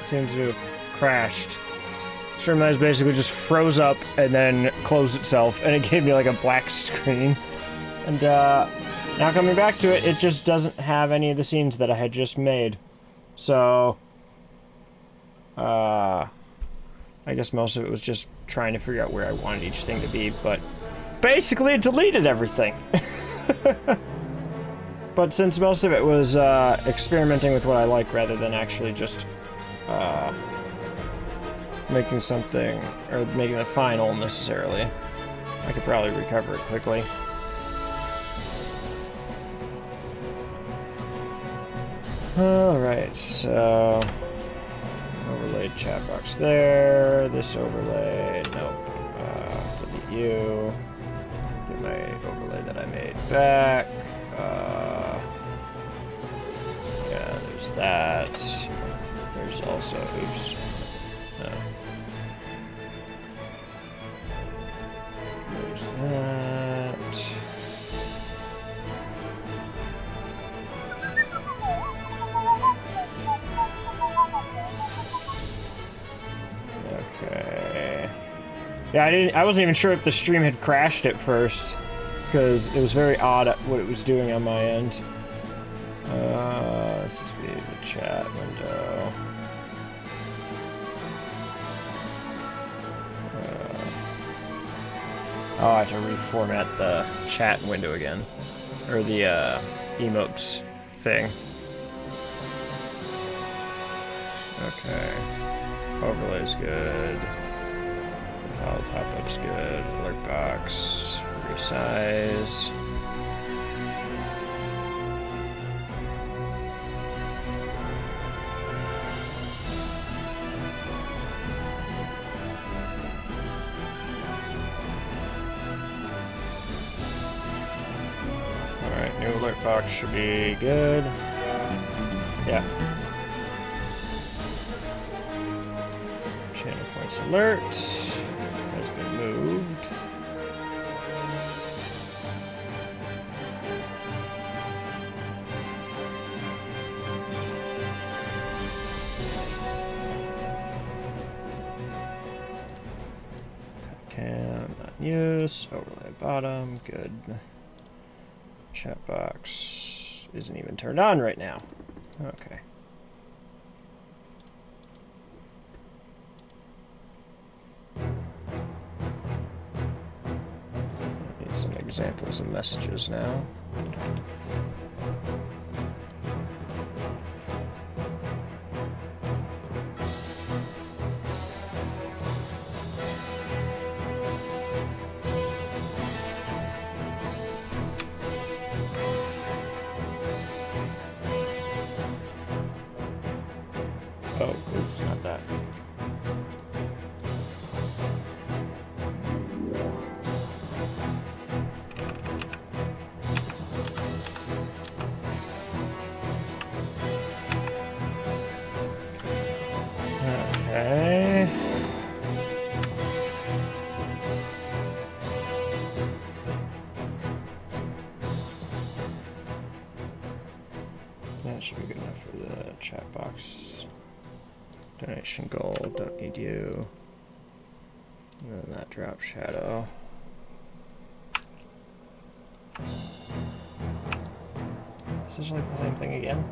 seems to have crashed. Streamlabs basically just froze up and then closed itself, and it gave me like a black screen. And now coming back to it, it just doesn't have any of the scenes that I had just made. So, I guess most of it was just trying to figure out where I wanted each thing to be, but basically it deleted everything. But since most of it was experimenting with what I like rather than actually just making something, or making the final necessarily, I could probably recover it quickly. Alright, so overlaid chat box there, this overlay, nope, delete you, get my overlay that I made back, yeah, there's that, there's also, oops, no. There's that. Okay. Yeah, I wasn't even sure if the stream had crashed at first, because it was very odd at what it was doing on my end. This is the chat window. Oh, I have to reformat the chat window again. Or the emotes thing. Okay. Overlay's good. File pop-up's good. Alert box. Resize. Alright, new alert box should be good. Yeah. Channel points alert has been moved. Cam not use. Overlay bottom. Good. Chat box isn't even turned on right now. Okay. Need some examples of messages now. Oh, oops, not that. Okay. That should be good enough for the chat box. Donation goal, don't need you. And then that drop shadow. Is this like the same thing again?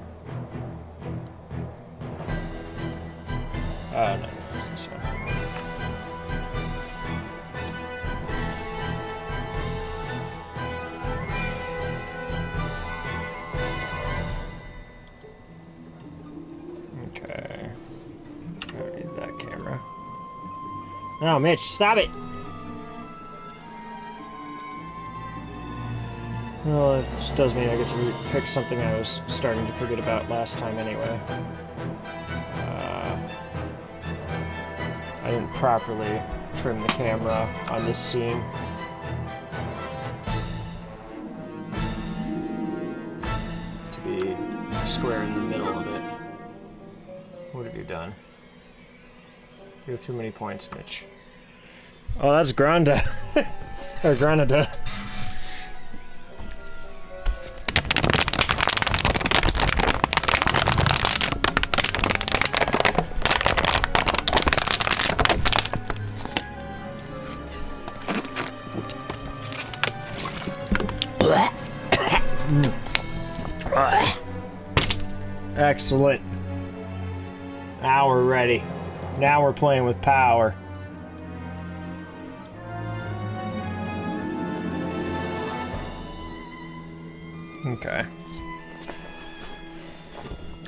Oh, no, it's this one. Okay. I don't need that camera. No, Mitch, stop it! Well, it just does mean I get to pick something I was starting to forget about last time anyway. I didn't properly trim the camera on this scene. To be square in the middle of it. What have you done? You have too many points, Mitch. Oh, that's Granda. Or Granada. Excellent. Now we're ready. Now we're playing with power. Okay.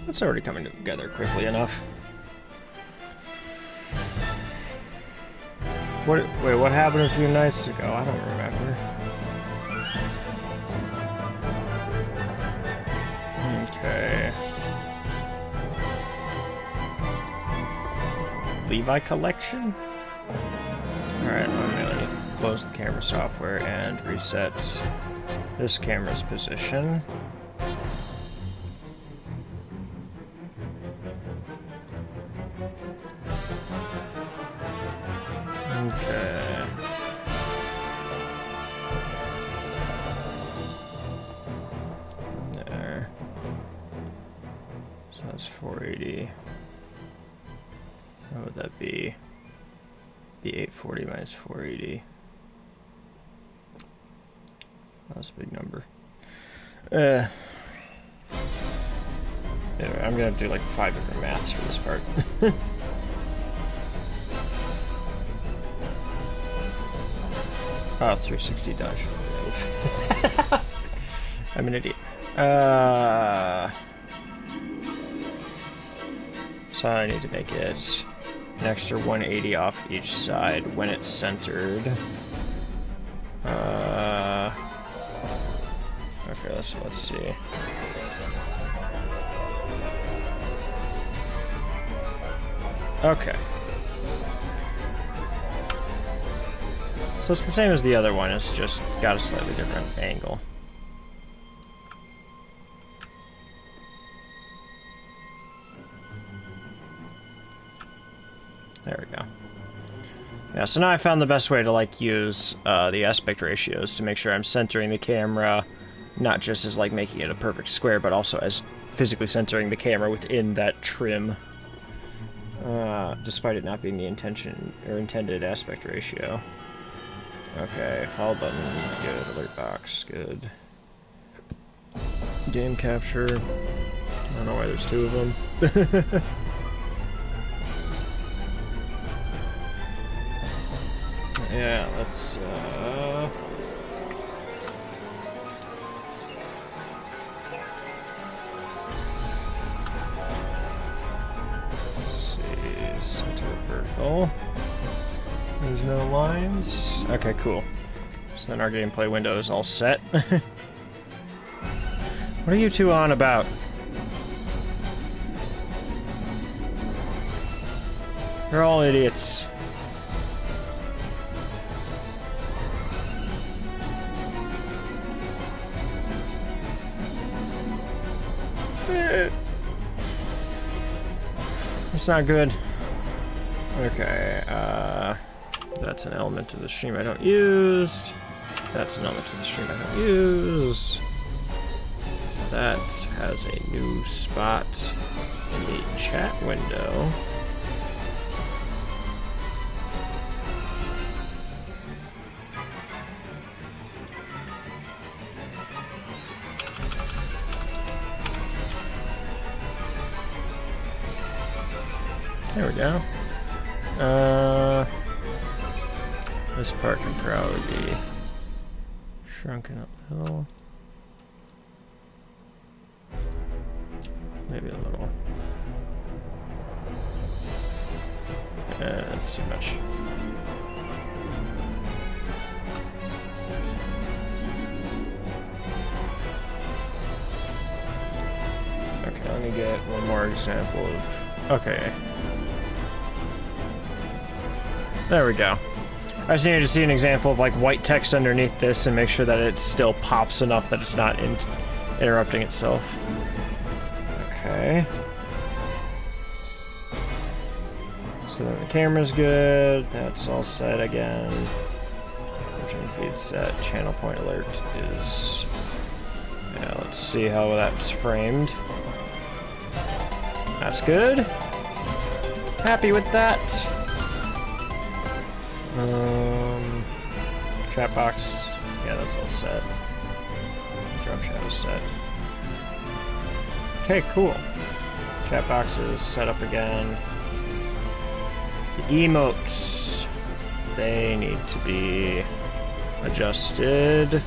It's already coming together quickly enough. Wait, what happened a few nights ago? I don't remember. Okay. Levi collection? Alright, I'm gonna close the camera software and reset this camera's position. Okay. There. So that's 480. What would that be? Be 840 minus 480. That's a big number. Anyway, I'm gonna do like 5 different maths for this part. Oh, 360 dodge. I'm an idiot. So I need to make it an extra 180 off each side when it's centered. Okay, so let's see. Okay. So it's the same as the other one, it's just got a slightly different angle. There we go. Yeah, so now I found the best way to like use the aspect ratios to make sure I'm centering the camera, not just as like making it a perfect square, but also as physically centering the camera within that trim. Despite it not being the intention or intended aspect ratio. Okay, follow button, good, alert box, good. Game capture, I don't know why there's 2 of them. Yeah, let's see, center vertical. There's no lines. Okay, cool. So then our gameplay window is all set. What are you two on about? You're all idiots. That's not good. Okay, that's an element of the stream I don't use. That's an element of the stream I don't use. That has a new spot in the chat window. There we go. This part can probably be shrunken a little. Maybe a little. That's too much. Okay, let me get one more example of... Okay. There we go. I just needed to see an example of like white text underneath this and make sure that it still pops enough that it's not interrupting itself. Okay. So then the camera's good. That's all set again. Original feed set. Channel point alert is... Yeah, let's see how that's framed. That's good. Happy with that. Chat box, yeah, that's all set. Drop shadow set. Okay, cool. Chat box is set up again. The emotes, they need to be adjusted.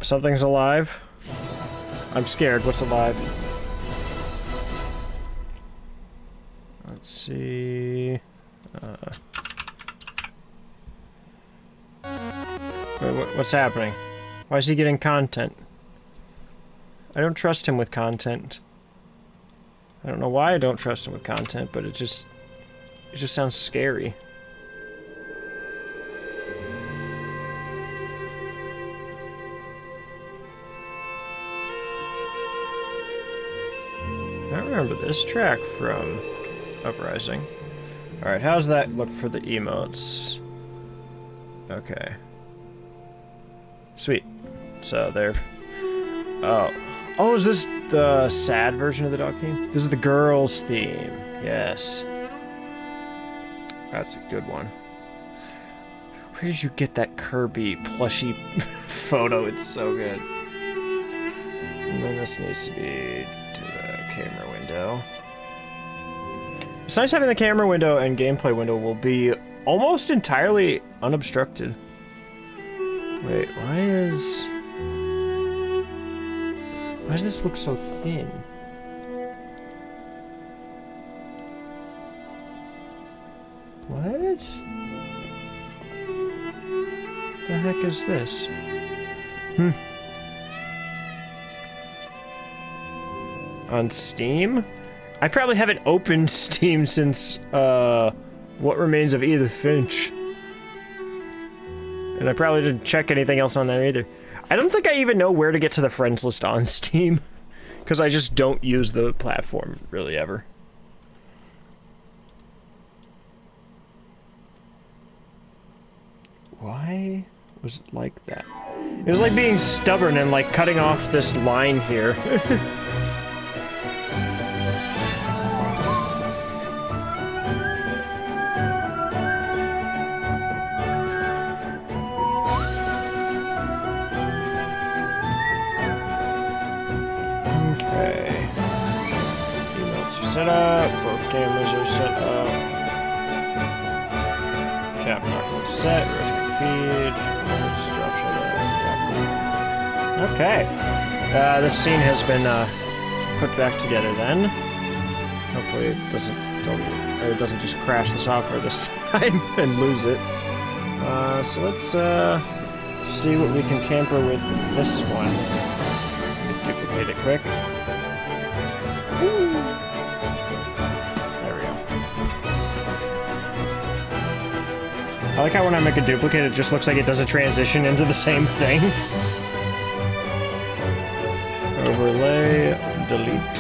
Something's alive. I'm scared. What's alive? Let's see. What's happening? Why is he getting content? I don't trust him with content. I don't know why I don't trust him with content, but it just sounds scary. I remember this track from Uprising. Alright, how's that look for the emotes? Okay. Sweet. So they're... Oh. Oh, is this the sad version of the dog theme? This is the girls' theme. Yes. That's a good one. Where did you get that Kirby plushie photo? It's so good. And then this needs to be to the camera window. It's nice having the camera window and gameplay window will be almost entirely unobstructed. Wait, why does this look so thin? What? The heck is this? On Steam? I probably haven't opened Steam since, What Remains of Edith Finch. And I probably didn't check anything else on there either. I don't think I even know where to get to the friends list on Steam. Because I just don't use the platform, really, ever. Why was it like that? It was like being stubborn and like cutting off this line here. Set up, both cameras are set up. Chat box is set, retro feed, okay. This scene has been put back together then. Hopefully it doesn't just crash the software this time and lose it. So let's see what we can tamper with this one. Duplicate it quick. I like how when I make a duplicate, it just looks like it doesn't transition into the same thing. Overlay, delete.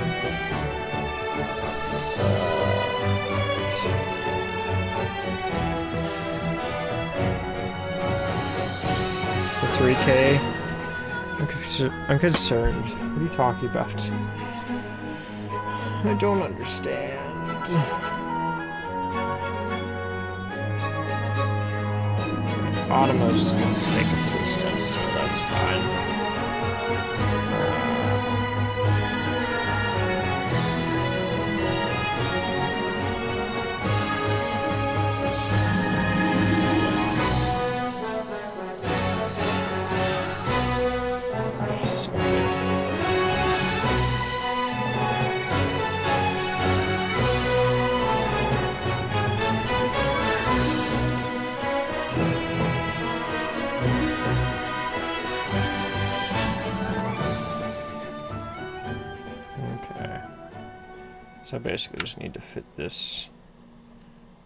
The 3K. I'm concerned. What are you talking about? I don't understand. Bottomos can stay consistent, so that's fine. So I basically just need to fit this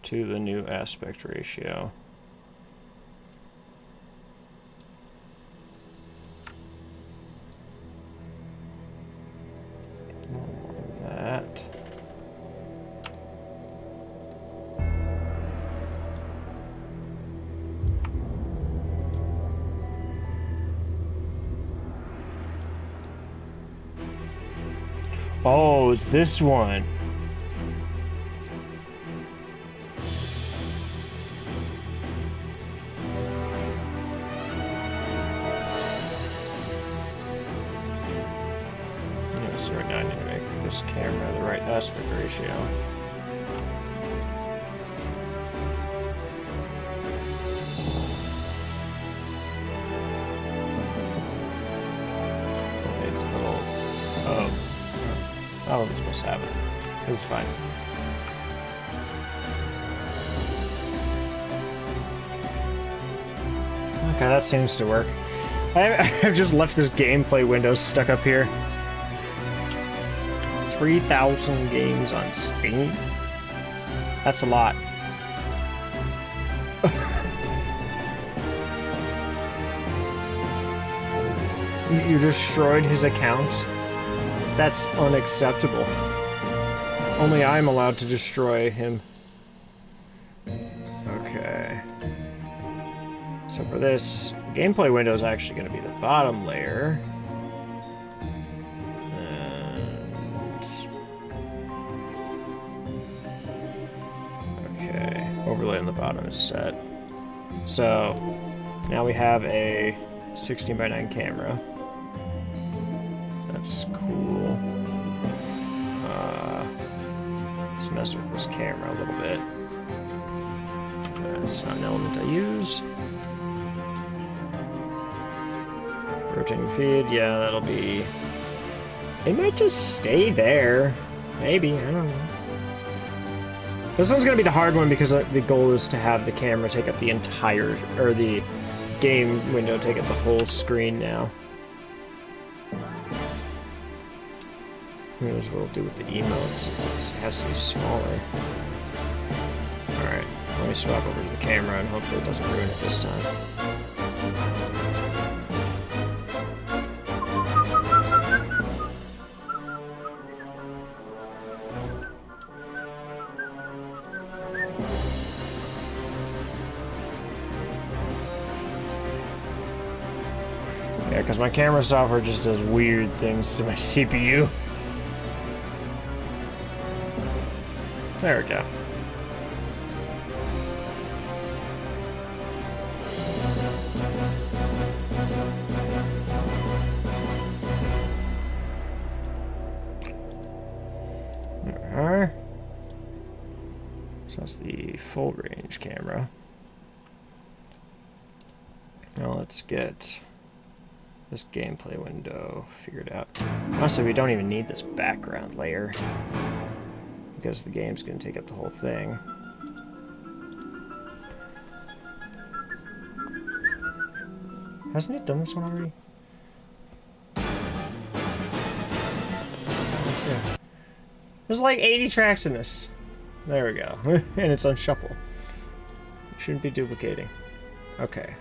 to the new aspect ratio. That. Oh, it's this one. aspect ratio. It's a little... Oh, we're supposed to have it. This is fine. Okay, that seems to work. I've just left this gameplay window stuck up here. 3,000 games on Steam? That's a lot. You destroyed his account? That's unacceptable. Only I'm allowed to destroy him. Okay. So for this, gameplay window is actually going to be the bottom layer. And... okay, overlay on the bottom is set. So now we have a 16:9 camera. That's cool. Let's mess with this camera a little bit. That's not an element I use. Rotating feed, yeah, that'll be... it might just stay there. Maybe, I don't know. This one's gonna be the hard one because the goal is to have the camera take up the entire, or the game window take up the whole screen now. Who knows what we'll do with the emotes? It has to be smaller. Alright, let me swap over to the camera and hopefully it doesn't ruin it this time. Yeah, because my camera software just does weird things to my CPU. There we go. Alright. So that's the full range camera. Now let's get this gameplay window figured out. Honestly, we don't even need this background layer, because the game's going to take up the whole thing. Hasn't it done this one already? Yeah. There's like 80 tracks in this. There we go. And it's on shuffle. Shouldn't be duplicating. Okay.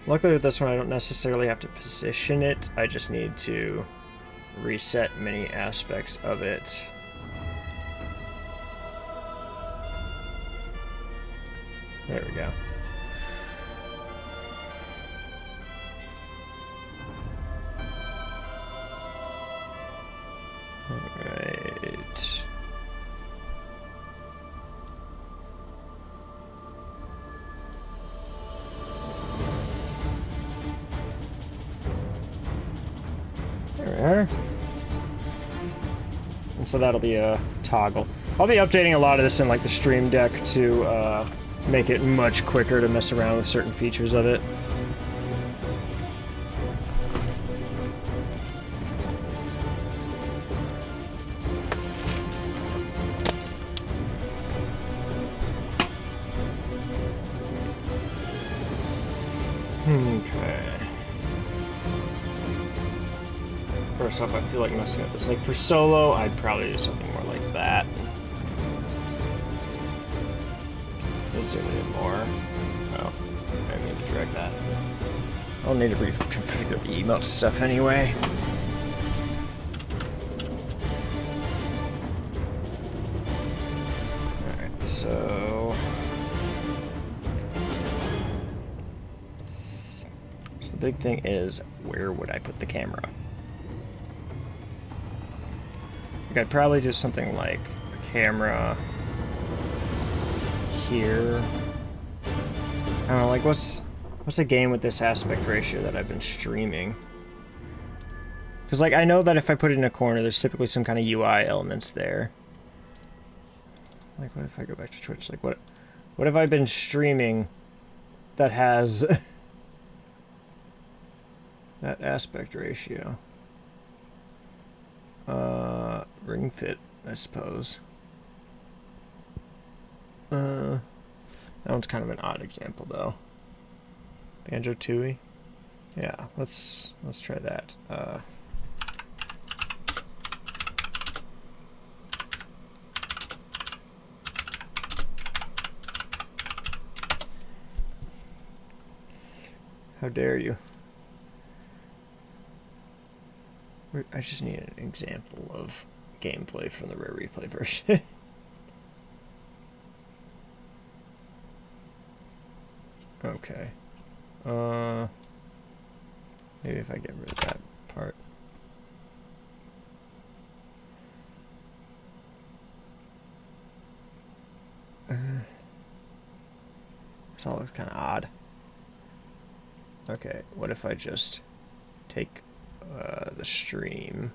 Luckily with this one I don't necessarily have to position it. I just need to reset many aspects of it. There we go. Alright. There we are. And so that'll be a toggle. I'll be updating a lot of this in like the Stream Deck to make it much quicker to mess around with certain features of it. Okay. First off, I feel like messing up this. Like for solo, I'd probably do something more like that. Let's zoom in more. Oh, I need to drag that. I'll need to reconfigure the emote stuff anyway. Alright, so the big thing is, where would I put the camera? Like I'd probably do something like the camera here. I don't know, like what's a game with this aspect ratio that I've been streaming? Because, like, I know that if I put it in a corner, there's typically some kind of UI elements there. Like, what if I go back to Twitch? Like, what have I been streaming that has that aspect ratio? Ring Fit, I suppose. That one's kind of an odd example, though. Banjo-Tooie? Yeah, let's try that. How dare you? I just need an example of gameplay from the Rare Replay version. Okay. Maybe if I get rid of that part. This all looks kind of odd. Okay, what if I just take the stream?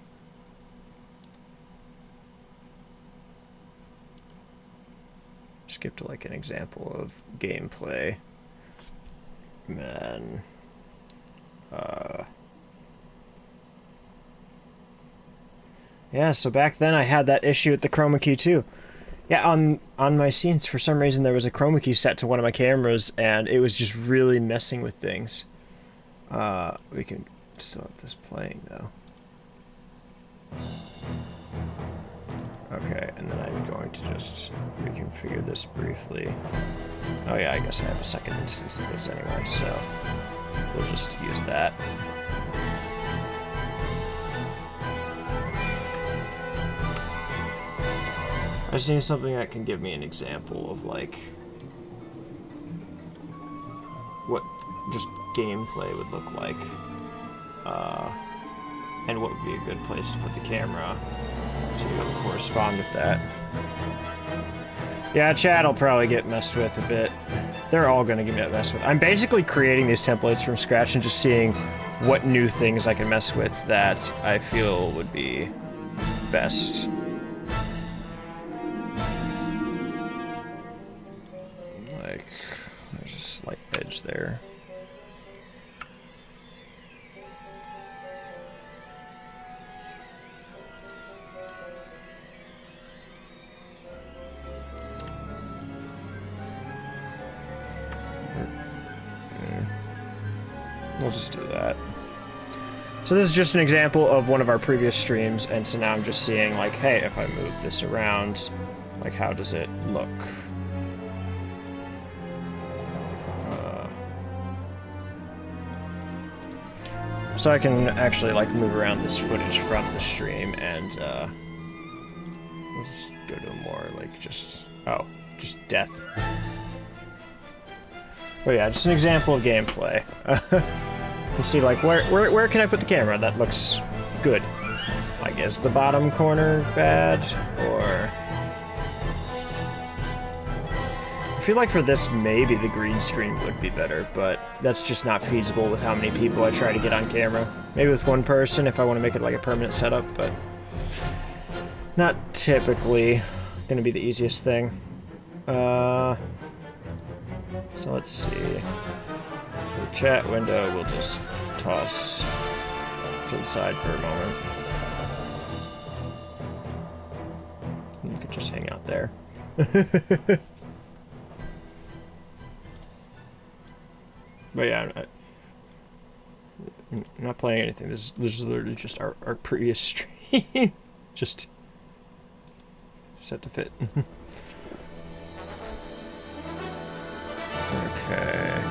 Skip to like an example of gameplay. And then yeah, so back then I had that issue with the chroma key too. Yeah, on my scenes, for some reason there was a chroma key set to one of my cameras, and it was just really messing with things. We can still have this playing though. Okay, and then I'm going to just reconfigure this briefly. Oh yeah, I guess I have a second instance of this anyway, so we'll just use that. I just need something that can give me an example of like what just gameplay would look like, and what would be a good place to put the camera to correspond with that. Yeah, chat will probably get messed with a bit. They're all gonna get messed with. I'm basically creating these templates from scratch and just seeing what new things I can mess with that I feel would be best. Like, there's a slight edge there. We'll just do that. So this is just an example of one of our previous streams, and so now I'm just seeing, like, hey, if I move this around, like, how does it look? So I can actually, like, move around this footage from the stream, and, let's go to more, like, just death. But yeah, just an example of gameplay. And see, like, where can I put the camera that looks good? Like, is the bottom corner bad, or... I feel like for this, maybe the green screen would be better, but that's just not feasible with how many people I try to get on camera. Maybe with one person if I want to make it like a permanent setup, but not typically gonna be the easiest thing. So let's see. The chat window we'll just toss to the side for a moment. You could just hang out there. But yeah, I'm not playing anything. This is literally just our previous stream. Just set to fit. Okay.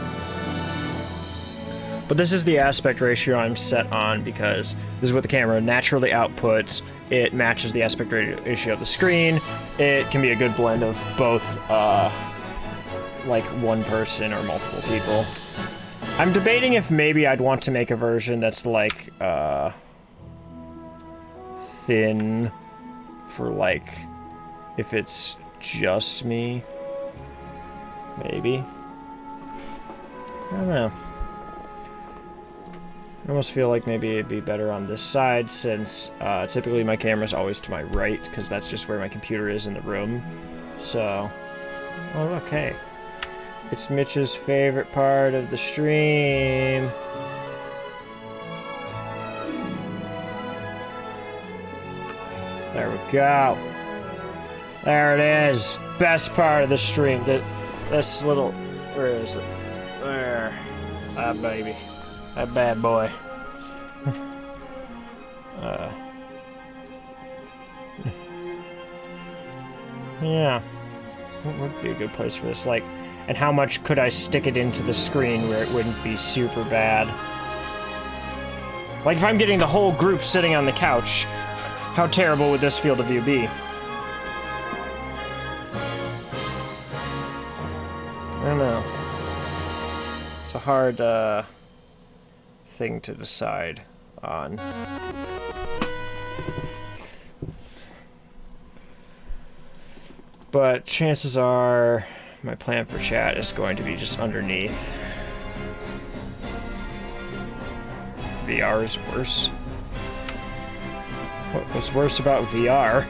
But this is the aspect ratio I'm set on because this is what the camera naturally outputs. It matches the aspect ratio of the screen. It can be a good blend of both, like one person or multiple people. I'm debating if maybe I'd want to make a version that's like, thin for like, if it's just me. Maybe. I don't know. I almost feel like maybe it'd be better on this side since typically my camera's always to my right because that's just where my computer is in the room. So, oh look, hey. It's Mitch's favorite part of the stream. There we go. There it is. Best part of the stream. This little... Where is it? There. Ah, baby. That bad boy. Yeah. What would be a good place for this? Like, and how much could I stick it into the screen where it wouldn't be super bad? Like, if I'm getting the whole group sitting on the couch, how terrible would this field of view be? I don't know. It's a hard, thing to decide on. But chances are my plan for chat is going to be just underneath. VR is worse. What was worse about VR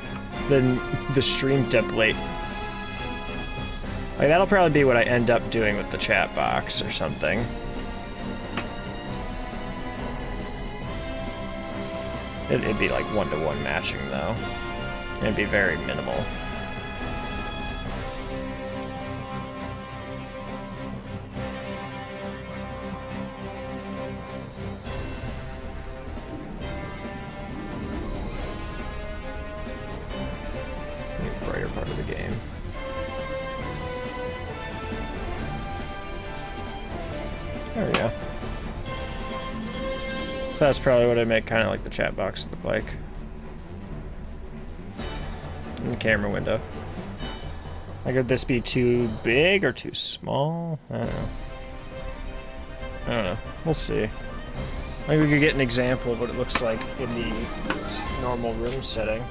than the stream template? Like, that'll probably be what I end up doing with the chat box or something. It'd be like one-to-one matching, though. It'd be very minimal. Brighter part of the game. There we go. So that's probably what I make kind of like the chat box look like. In the camera window. Like, would this be too big or too small? I don't know. I don't know. We'll see. Maybe we could get an example of what it looks like in the normal room setting.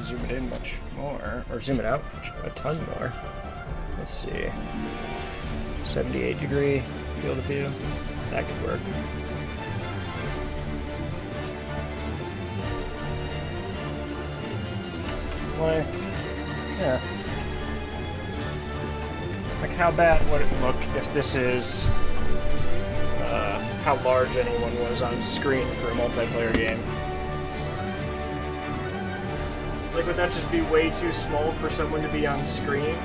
Zoom it in much more, or zoom it out a ton more. Let's see. 78-degree field of view. That could work. Like, yeah. Like, how bad would it look if this is how large anyone was on screen for a multiplayer game? Like, would that just be way too small for someone to be on screen?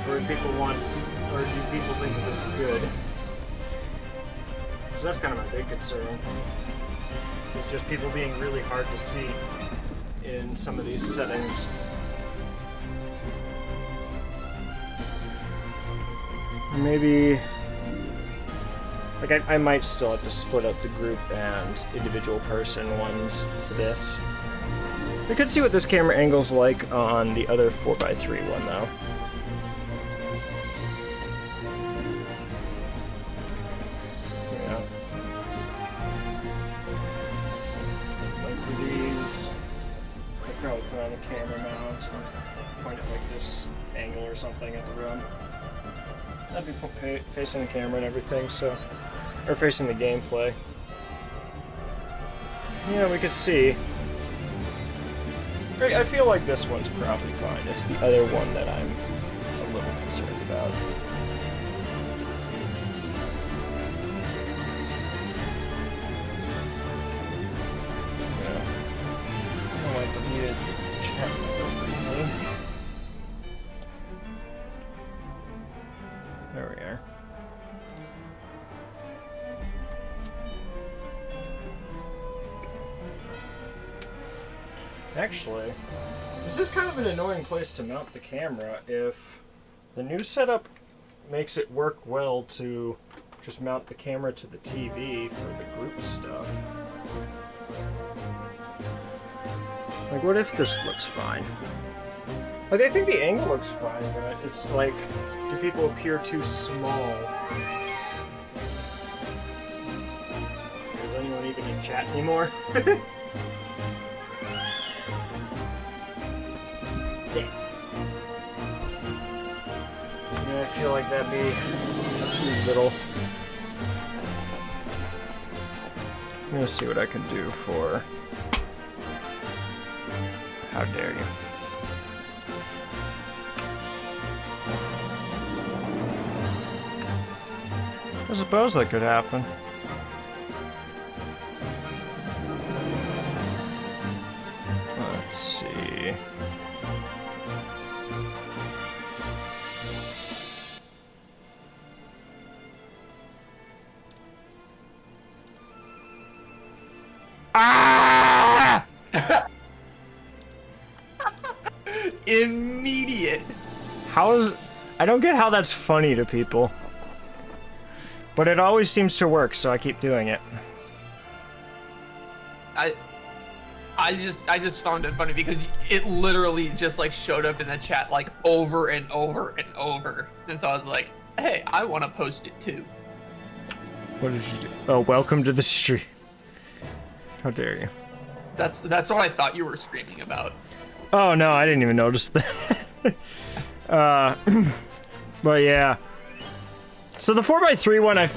Or do people think that this is good? Because that's kind of my big concern. It's just people being really hard to see in some of these settings. Or maybe... Like, I might still have to split up the group and individual person ones for this. We could see what this camera angle's like on the other 4x3 one, though. Yeah. Like for these, I'd probably put on a camera mount and point it like this angle or something at the room. That'd be facing the camera and everything, so... Or facing the gameplay. Yeah, we could see. I feel like this one's probably fine. It's the other one that I'm a little concerned about. Yeah. I don't like the muted chat appropriately. There we are. Actually, this is kind of an annoying place to mount the camera if the new setup makes it work well to just mount the camera to the TV for the group stuff. Like, what if this looks fine? Like, I think the angle looks fine, but it's like, do people appear too small? Is anyone even in chat anymore? Yeah, I feel like that'd be too little. I'm gonna see what I can do for... How dare you. I suppose that could happen. Let's see. Ah! Immediate. How is... I don't get how that's funny to people. But it always seems to work, so I keep doing it. I just found it funny because it literally just like showed up in the chat like over and over and over. And so I was like, hey, I want to post it too. What did you do? Oh, welcome to the stream. How dare you. That's what I thought you were screaming about. Oh no, I didn't even notice that. But yeah. So the 4x3 one, I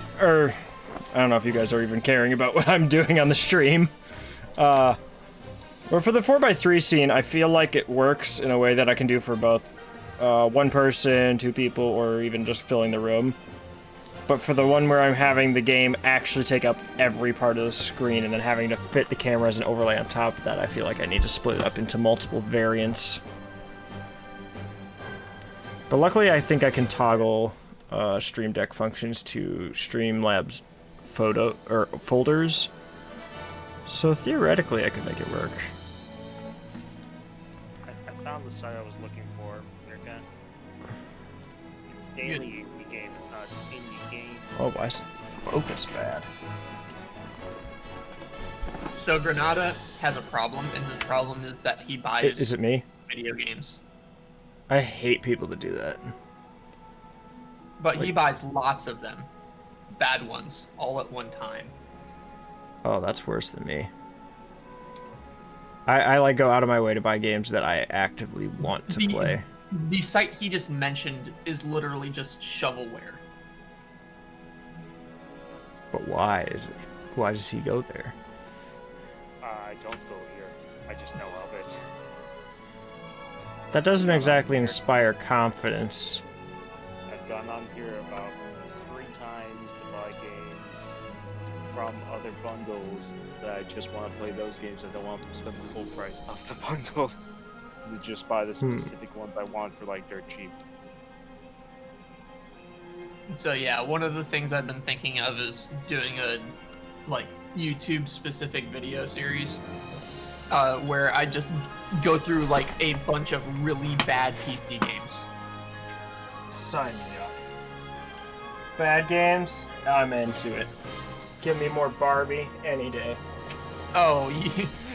don't know if you guys are even caring about what I'm doing on the stream. But for the 4x3 scene, I feel like it works in a way that I can do for both one person, two people, or even just filling the room. But for the one where I'm having the game actually take up every part of the screen and then having to fit the camera as an overlay on top of that, I feel like I need to split it up into multiple variants. But luckily, I think I can toggle Stream Deck functions to Streamlabs photo or folders. So theoretically, I could make it work. I found the site I was looking for, Mirka. It's daily indie game, it's not indie game. Oh, why is the focus bad? So Granada has a problem, and his problem is that he buys Is it me? video games. I hate people that do that. But he buys lots of them. Bad ones, all at one time. Oh, that's worse than me. I like go out of my way to buy games that I actively want to play. The site he just mentioned is literally just shovelware. But why is it? Why does he go there? I don't go here. I just know of it. That doesn't exactly inspire confidence. I've gone on here about 3 times to buy games from other bundles that I just want to play those games. I don't want to spend the full price of the bundle to just buy the specific ones I want for like dirt cheap. So yeah, one of the things I've been thinking of is doing a like YouTube specific video series where I just go through like a bunch of really bad PC games. Sign me up. Bad games? I'm into it. Give me more Barbie any day. Oh,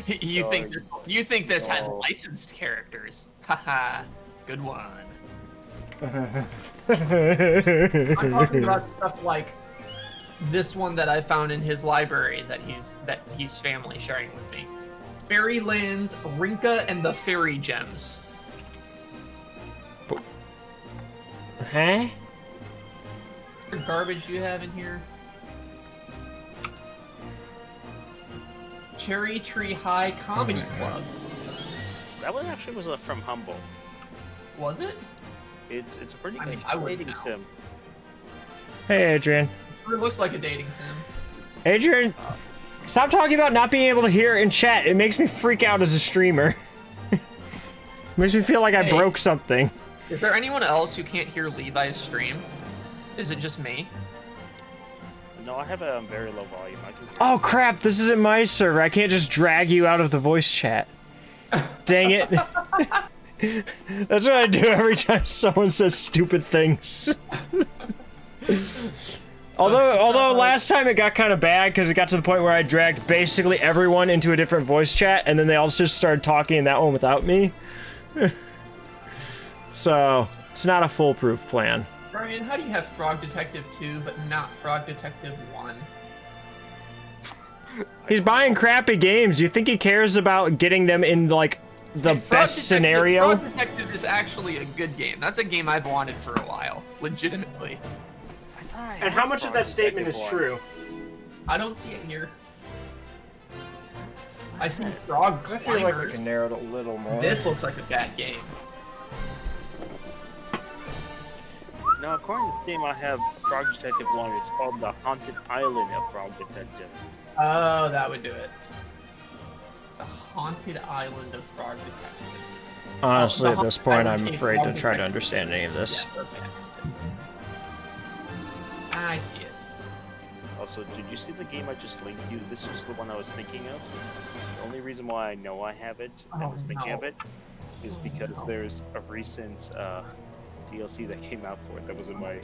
you think this has licensed characters? Haha, good one. I'm talking about stuff like this one that I found in his library that he's family sharing with me. Fairylands, Rinka and the Fairy Gems. Huh? What garbage you have in here? Cherry Tree High Comedy Club. That one actually was from Humble. Was it? It's a pretty I good mean, I would dating know. sim. Hey, Adrian. It looks like a dating sim. Adrian, stop talking about not being able to hear in chat. It makes me freak out as a streamer. Makes me feel like I broke something. Is there anyone else who can't hear Levi's stream? Is it just me? No, I have it on very low volume. I can hear Oh crap, this isn't my server. I can't just drag you out of the voice chat. Dang it. That's what I do every time someone says stupid things. Although last time it got kind of bad because it got to the point where I dragged basically everyone into a different voice chat, and then they all just started talking in that one without me. So it's not a foolproof plan. Brian, how do you have Frog Detective 2 but not Frog Detective 1? He's buying crappy games. You think he cares about getting them in like the best scenario? Frog Detective is actually a good game. That's a game I've wanted for a while, legitimately. And how much of that statement is true? I don't see it here. I see Frog I feel like we Climbers. can narrow it a little more. This looks like a bad game. No, according to Steam, I have Frog Detective 1. It's called The Haunted Island of Frog Detective. Oh, that would do it. The Haunted Island of Frog Detective. Honestly, The at this point, I'm Haunted afraid to Island try to Detective. understand any of this. Yeah, okay. I see it. Also, did you see the game I just linked you? This was the one I was thinking of. The only reason why I know I have it, and I was thinking of it, is because there's a recent DLC that came out for it that was in my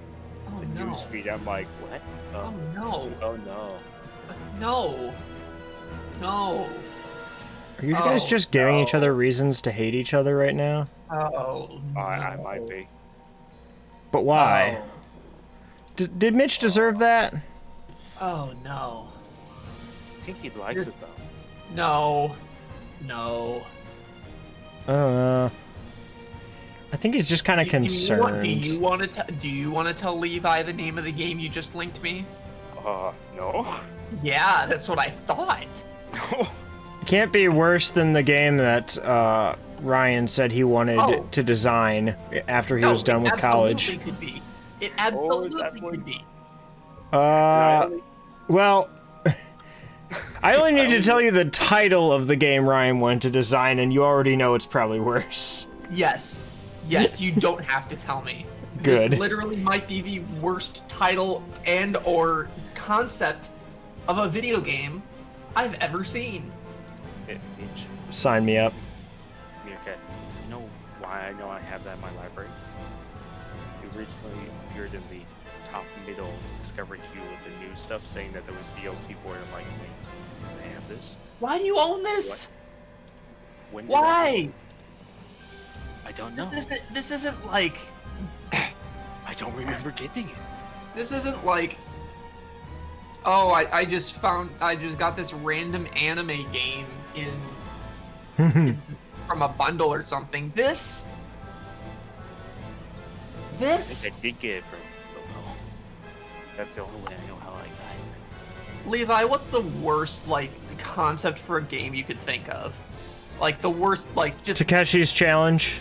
Oh news no. feed. I'm like, what? Oh no. Oh no. No. No. Are you guys Oh, just giving each no. other reasons to hate each other right now? Oh. No. I might be. But why? Oh. Did Mitch deserve that? Oh no. I think he likes it though. No. No. I don't know. I think he's just kind of concerned. Do you want to tell Levi the name of the game you just linked me? No. Yeah, that's what I thought. No. It can't be worse than the game that Ryan said he wanted to design after he was done with college. It absolutely could be. It absolutely absolutely- could be. Well, I only need to tell you the title of the game Ryan wanted to design, and you already know it's probably worse. Yes. Yes, you don't have to tell me. Good. This literally might be the worst title and or concept of a video game I've ever seen. Mitch, Sign me up. Meerkat, you know why I know I have that in my library? It recently appeared in the top middle discovery queue of the new stuff saying that there was DLC for it. I'm like, wait, can I have this? Why do you own this? When did I- Why? I don't know. This isn't like I don't remember getting it. this isn't like oh I just got this random anime game from a bundle or something. This I think I did get it from Loco. That's the only way I know how I got it. Levi, what's the worst like concept for a game you could think of? Like the worst like just Takeshi's Challenge.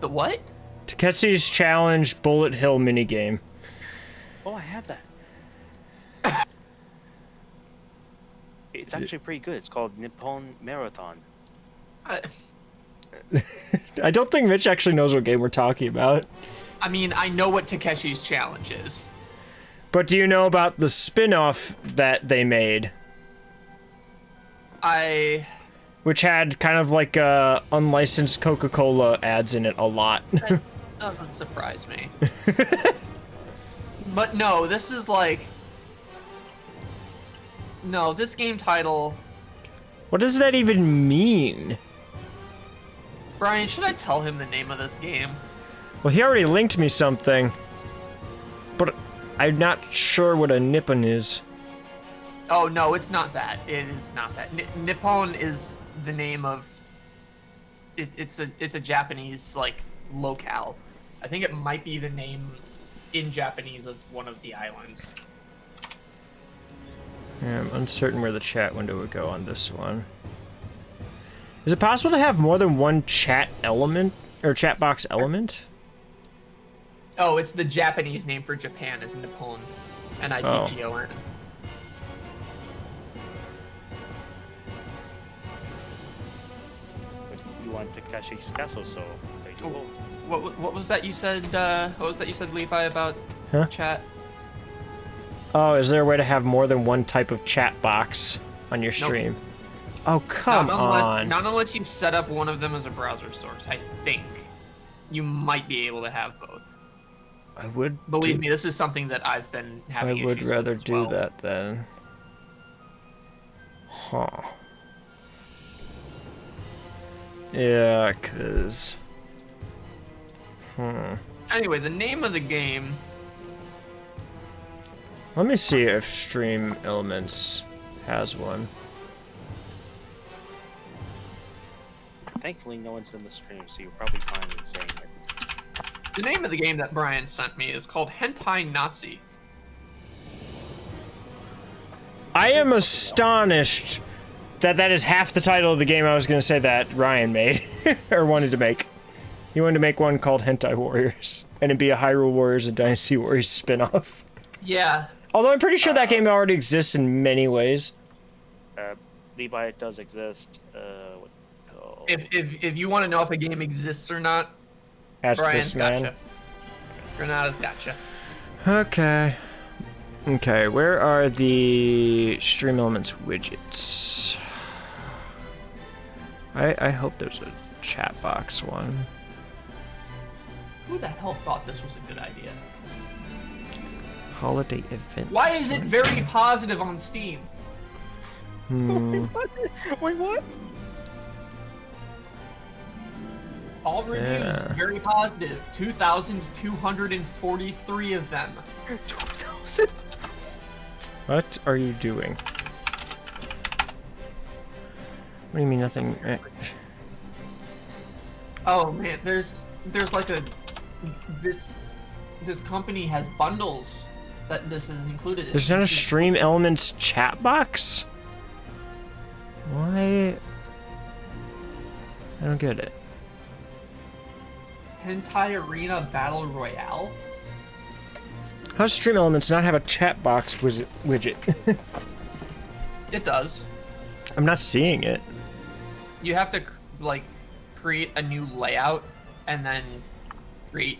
the what? Takeshi's Challenge Bullet Hill minigame. Oh, I have that. It's actually pretty good. It's called Nippon Marathon. I don't think Mitch actually knows what game we're talking about. I mean, I know what Takeshi's Challenge is. But do you know about the spin-off that they made? Which had kind of like unlicensed Coca-Cola ads in it a lot. That doesn't surprise me. But no, this is like... No, this game title... What does that even mean? Brian, should I tell him the name of this game? Well, he already linked me something. But I'm not sure what a Nippon is. Oh, no, it's not that. It is not that. Nippon is the name of... It's a Japanese, like, locale. I think it might be the name in Japanese of one of the islands. Yeah, I'm uncertain where the chat window would go on this one. Is it possible to have more than one chat element or chat box element? Oh, it's the Japanese name for Japan is Nippon. Nippon. You want Takeshi's Castle, so there you go. What was that you said? What was that you said, Levi, about Huh? chat? Oh, is there a way to have more than one type of chat box on your stream? Oh, come on. Not unless you set up one of them as a browser source. I think you might be able to have both. I would. Believe me, this is something that I've been having I would issues rather with as do well. that then. Huh. Yeah, cause. Anyway, the name of the game. Let me see if Stream Elements has one. Thankfully, no one's in the stream, so you're probably fine in saying it. The name of the game that Brian sent me is called Hentai Nazi. I am astonished that that is half the title of the game I was going to say that Ryan made, or wanted to make. He wanted to make one called Hentai Warriors, and it'd be a Hyrule Warriors and Dynasty Warriors spin-off. Yeah. Although I'm pretty sure that game already exists in many ways. Levi, it does exist. If you want to know if a game exists or not, Ask Brian's this man. gotcha. Granada's gotcha. Okay. Okay, where are the Stream Elements widgets? I hope there's a chat box one. Who the hell thought this was a good idea? Holiday event. Why is it very positive on Steam? Wait, what? All reviews Yeah. very positive. 2,243 of them. 2,000. What are you doing? What do you mean nothing? Oh man, there's like a this company has bundles that this is included in. There's not a Stream Elements chat box? Why? I don't get it. Hentai Arena Battle Royale. How does Stream Elements not have a chat box widget? It does. I'm not seeing it. You have to like create a new layout and then create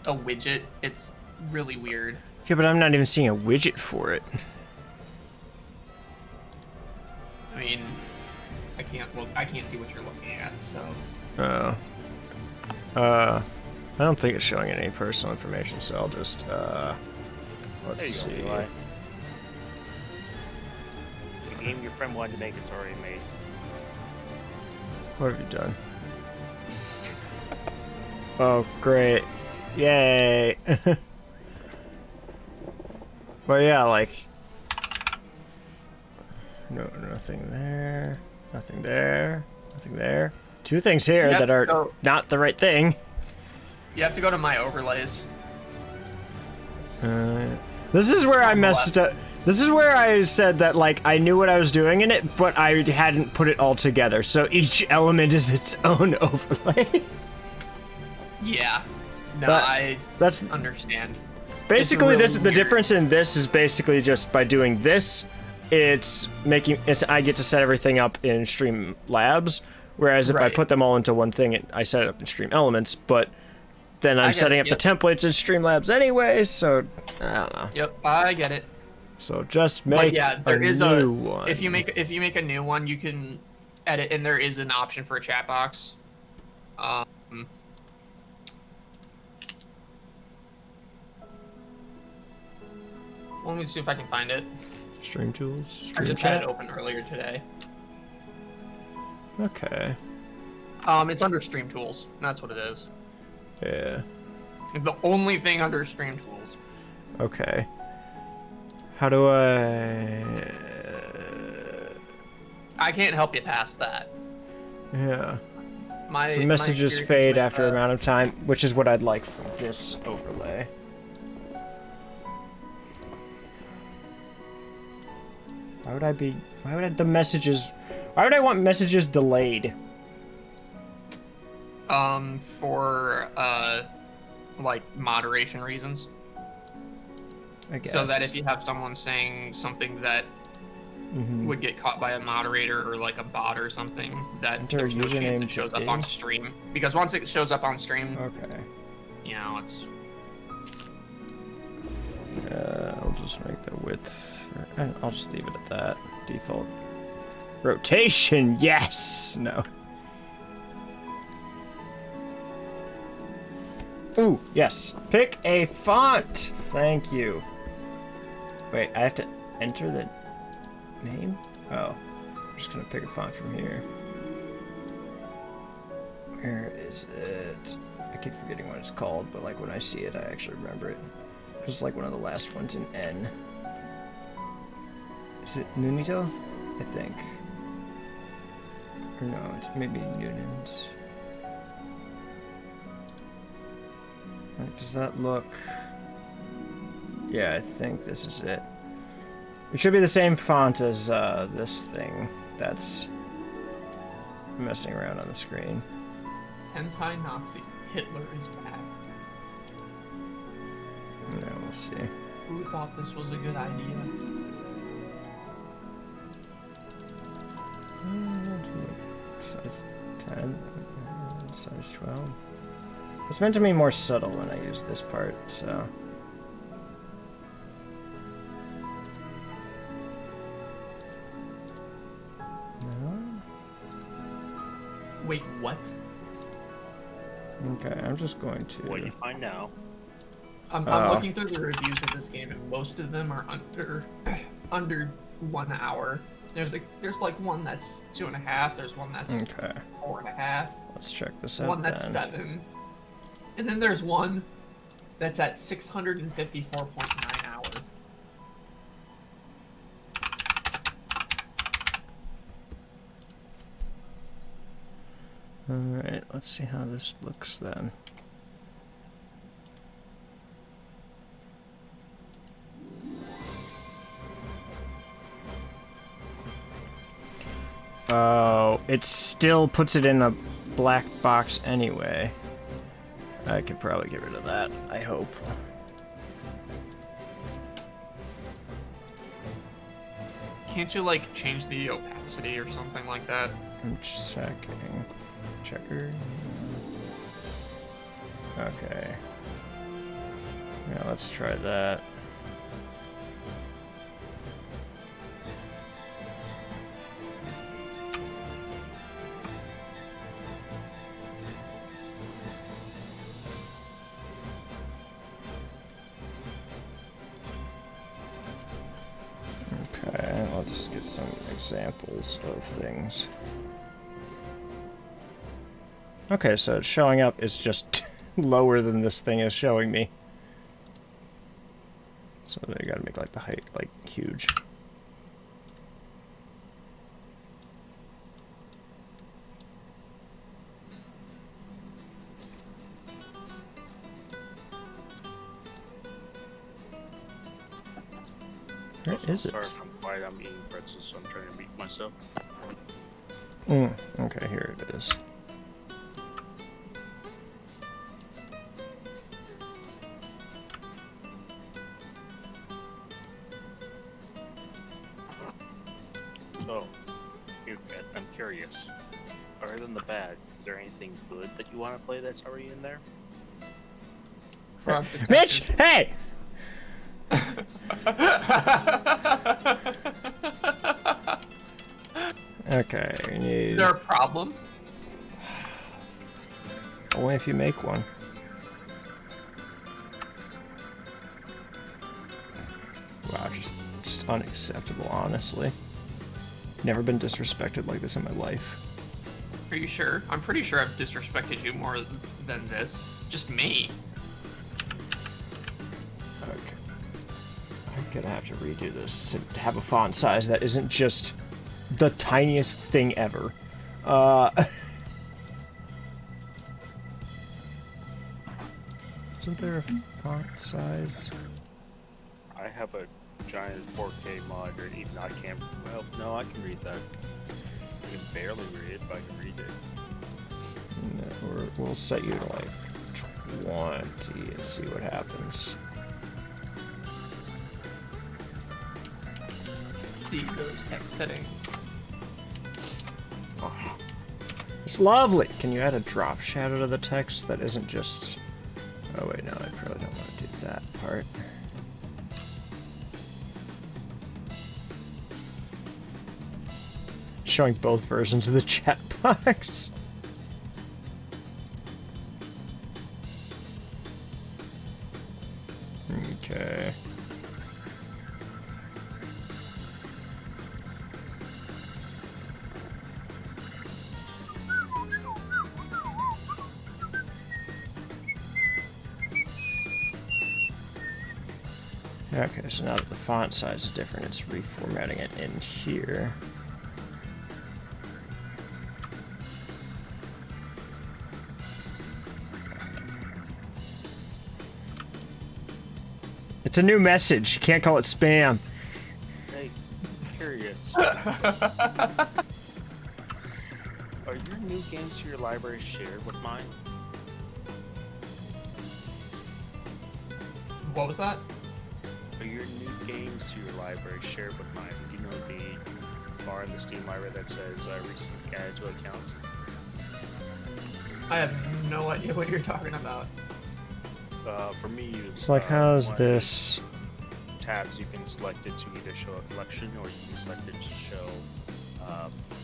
a widget. It's really weird. Yeah, but I'm not even seeing a widget for it. I mean, I can't see what you're looking at, so. I don't think it's showing any personal information, so I'll just, let's There you see. go, Levi. The game your friend wanted to make, it's already made. What have you done? Oh, great. Yay. But yeah, like... No, nothing there. Nothing there. Nothing there. Two things here Yep, that are so- not the right thing. You have to go to my overlays. This is where I On the messed up. This is where I said that, like, I knew what I was doing in it, but I hadn't put it all together. So each element is its own overlay. Yeah. No, But that's understand. basically really this. The weird. difference in this is basically just by doing this, I get to set everything up in Streamlabs. Whereas if I Right. put them all into one thing, I set it up in Stream Elements. But then I'm get setting it, up yep. the templates in Streamlabs anyway. So I don't know. Yep, I get it. So just But make yeah, there a is new a one. if you make a new one, you can edit, and there is an option for a chat box. Let me see if I can find it. Stream tools, I stream just had chat. it open earlier today. Okay. It's under Stream Tools. That's what it is. Yeah. The only thing under Stream Tools. Okay. How do I? I can't help you past that. Yeah. My So my messages experience fade with, after an amount of time, which is what I'd like from this overlay. Why would the messages? Why would I want messages delayed? For like moderation reasons. I guess. So that if you have someone saying something that Mhm. would get caught by a moderator or like a bot or something, that Enter there's no chance username it shows to up on is. stream. Because once it shows up on stream, Okay. you know, it's I'll just make the width. I'll just leave it at that. Default. Rotation. Yes. No. Ooh, yes. Pick a font. Thank you. Wait, I have to enter the name? Oh, I'm just gonna pick a font from here. Where is it? I keep forgetting what it's called, but like when I see it, I actually remember it. It's like one of the last ones in N. Is it Nunito? I think. Or no, it's maybe Noonan's. Does that look... Yeah, I think this is it. It should be the same font as this thing that's messing around on the screen. Hentai Nazi. Hitler is back. Yeah, we'll see. Who thought this was a good idea? Size 10, size 12. It's meant to be more subtle when I use this part, so... No? Wait, what? Okay, I'm just going to... What do you find now? I'm looking through the reviews of this game, and most of them are under 1 hour. There's like one that's 2.5. There's one that's Okay. 4.5. Let's check this out One that's then. 7. And then there's one that's at 654.9 hours. Alright, let's see how this looks then. Oh, it still puts it in a black box anyway. I could probably get rid of that, I hope. Can't you like change the opacity or something like that? I'm checking. Checker? Okay. Yeah, let's try that. Okay, let's get some examples of things. Okay, so it's showing up is just lower than this thing is showing me. So they gotta make like the height like huge. Where is it? Sorry if I'm quiet, I'm eating pretzels, so I'm trying to mute myself. Okay, here it is. So, I'm curious. Other than the bad, is there anything good that you want to play that's already in there? Fraud Mitch! detection. Hey! Okay, we Is need... there a problem? Only if you make one. Wow, just unacceptable, honestly. Never been disrespected like this in my life. Are you sure? I'm pretty sure I've disrespected you more than this. Just me. Okay. I'm gonna have to redo this to have a font size that isn't just the tiniest thing ever. Isn't there a font size? I have a giant 4K monitor, and even I can't. Well, no, I can read that. I can barely read it, but I can read it. No, we'll set you to like 20 and see what happens. See those text settings. Oh, it's lovely. Can you add a drop shadow to the text that isn't just... Oh wait, no, I probably don't want to do that part. Showing both versions of the chat box. Okay. Okay, so now that the font size is different, it's reformatting it in here. It's a new message. You can't call it spam. Hey, curious. Are your new games to your library shared with mine? What was that? Are your new games to your library shared with mine? You know the bar in the Steam library that says recently added to account? I have no idea what you're talking about. For me, It's like, how's one of this? the tabs you can select it to either show a collection or you can select it to show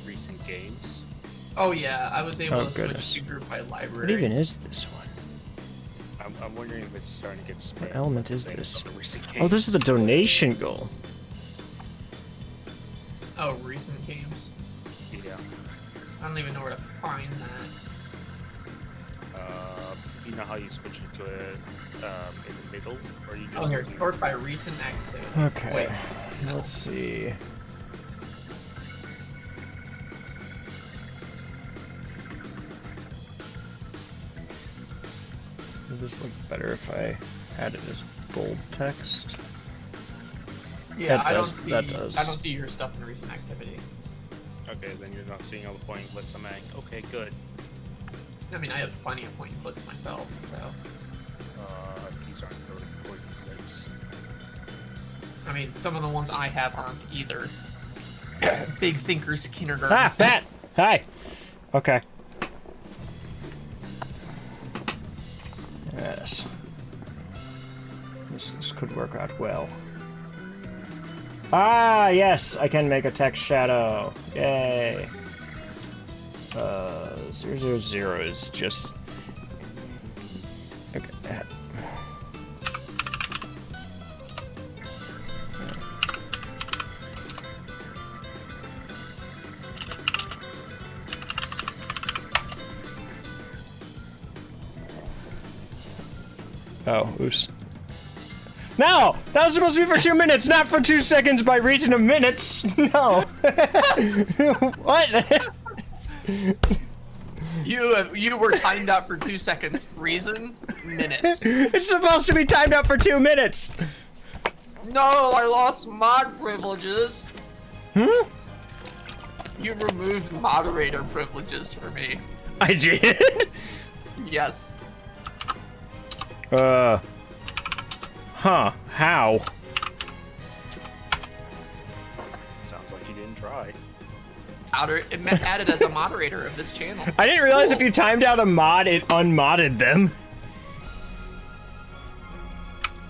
recent games. Oh yeah, I was able Oh, to goodness. switch to group by What library. even is this one? I'm wondering if it's starting to get spammed. What element with is things this? on the recent Oh, games. this is the donation goal. Oh, recent games. Yeah. I don't even know where to find that. You know how you switch it to it in the middle, or you just Oh, here, do- sort by recent activity. Okay. Wait. Let's see. Would this look better if I had it as bold text? Yeah, That I don't does- see. that does. I don't see your stuff in recent activity. Okay, then you're not seeing all the point clicks I'm adding. Okay, good. I mean, I have plenty of point clicks myself, so. These aren't the point clicks. I mean, some of the ones I have aren't either. Big Thinkers Kindergarten. Ah, Matt! Hi! Okay. Yes. This could work out well. Ah, yes! I can make a text shadow. Yay. 000 is just... Okay. Oh, oops. No! That was supposed to be for 2 minutes, not for 2 seconds by reason of minutes! No! What? You were timed out for 2 seconds. Reason? Minutes. It's supposed to be timed out for 2 minutes! No, I lost mod privileges. Hmm? You removed moderator privileges for me. I did? Yes. Huh, how? Sounds like you didn't try. Added as a moderator of this channel. I didn't realize if you timed out a mod, it unmodded them.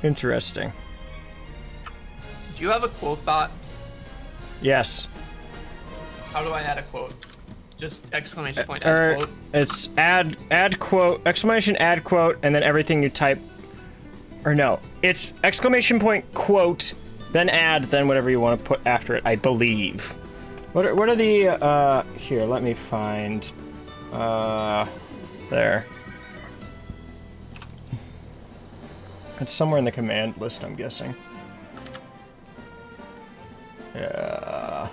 Interesting. Do you have a quote bot? Yes. How do I add a quote? Just exclamation point add quote. It's add quote, exclamation add quote, and then everything you type. Or no, it's exclamation point quote, then add, then whatever you want to put after it, I believe. What are the, here, let me find, there. It's somewhere in the command list, I'm guessing. Yeah.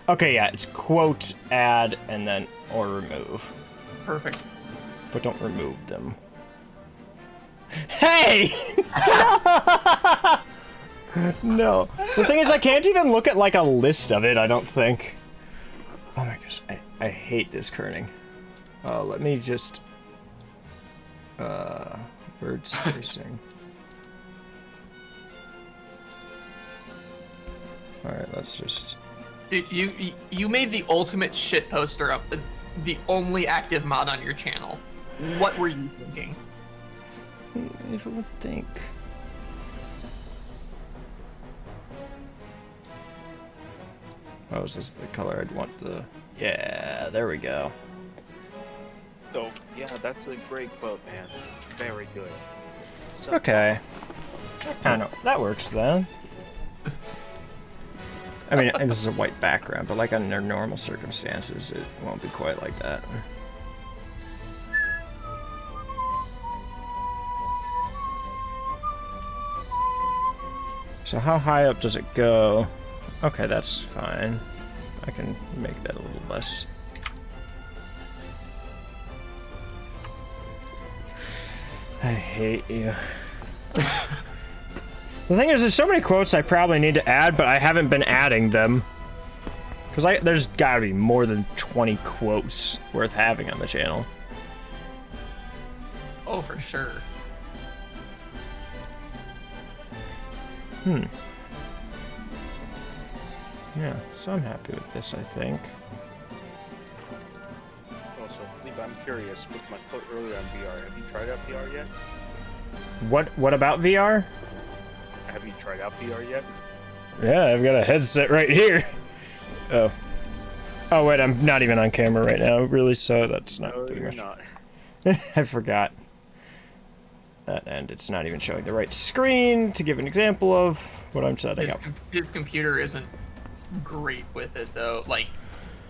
Okay, yeah, it's quote, add, and then, or remove. Perfect. But don't remove them. Hey! No. The thing is, I can't even look at, like, a list of it, I don't think. Oh my gosh, I hate this kerning. Let me just... word spacing. Alright, let's just... Dude, you made the ultimate shit poster of the only active mod on your channel. What were you thinking? If it would think. Oh, is this the color I'd want the... Yeah, there we go. So, yeah, that's a great quote, man. Very good. So, Okay. That works then. I mean, and this is a white background, but like under normal circumstances, it won't be quite like that. So how high up does it go? Okay, that's fine. I can make that a little less. I hate you. The thing is, there's so many quotes I probably need to add, but I haven't been adding them. Because there's gotta be more than 20 quotes worth having on the channel. Oh, for sure. Yeah, so I'm happy with this, I think. Also, Levi, I'm curious, with my quote earlier on VR, have you tried out VR yet? What about VR? Have you tried out VR yet? Yeah, I've got a headset right here. Oh. Oh, wait, I'm not even on camera right now, really, so that's not No, doing you're much. not. I forgot. And it's not even showing the right screen to give an example of what I'm setting up. His computer isn't great with it, though. Like,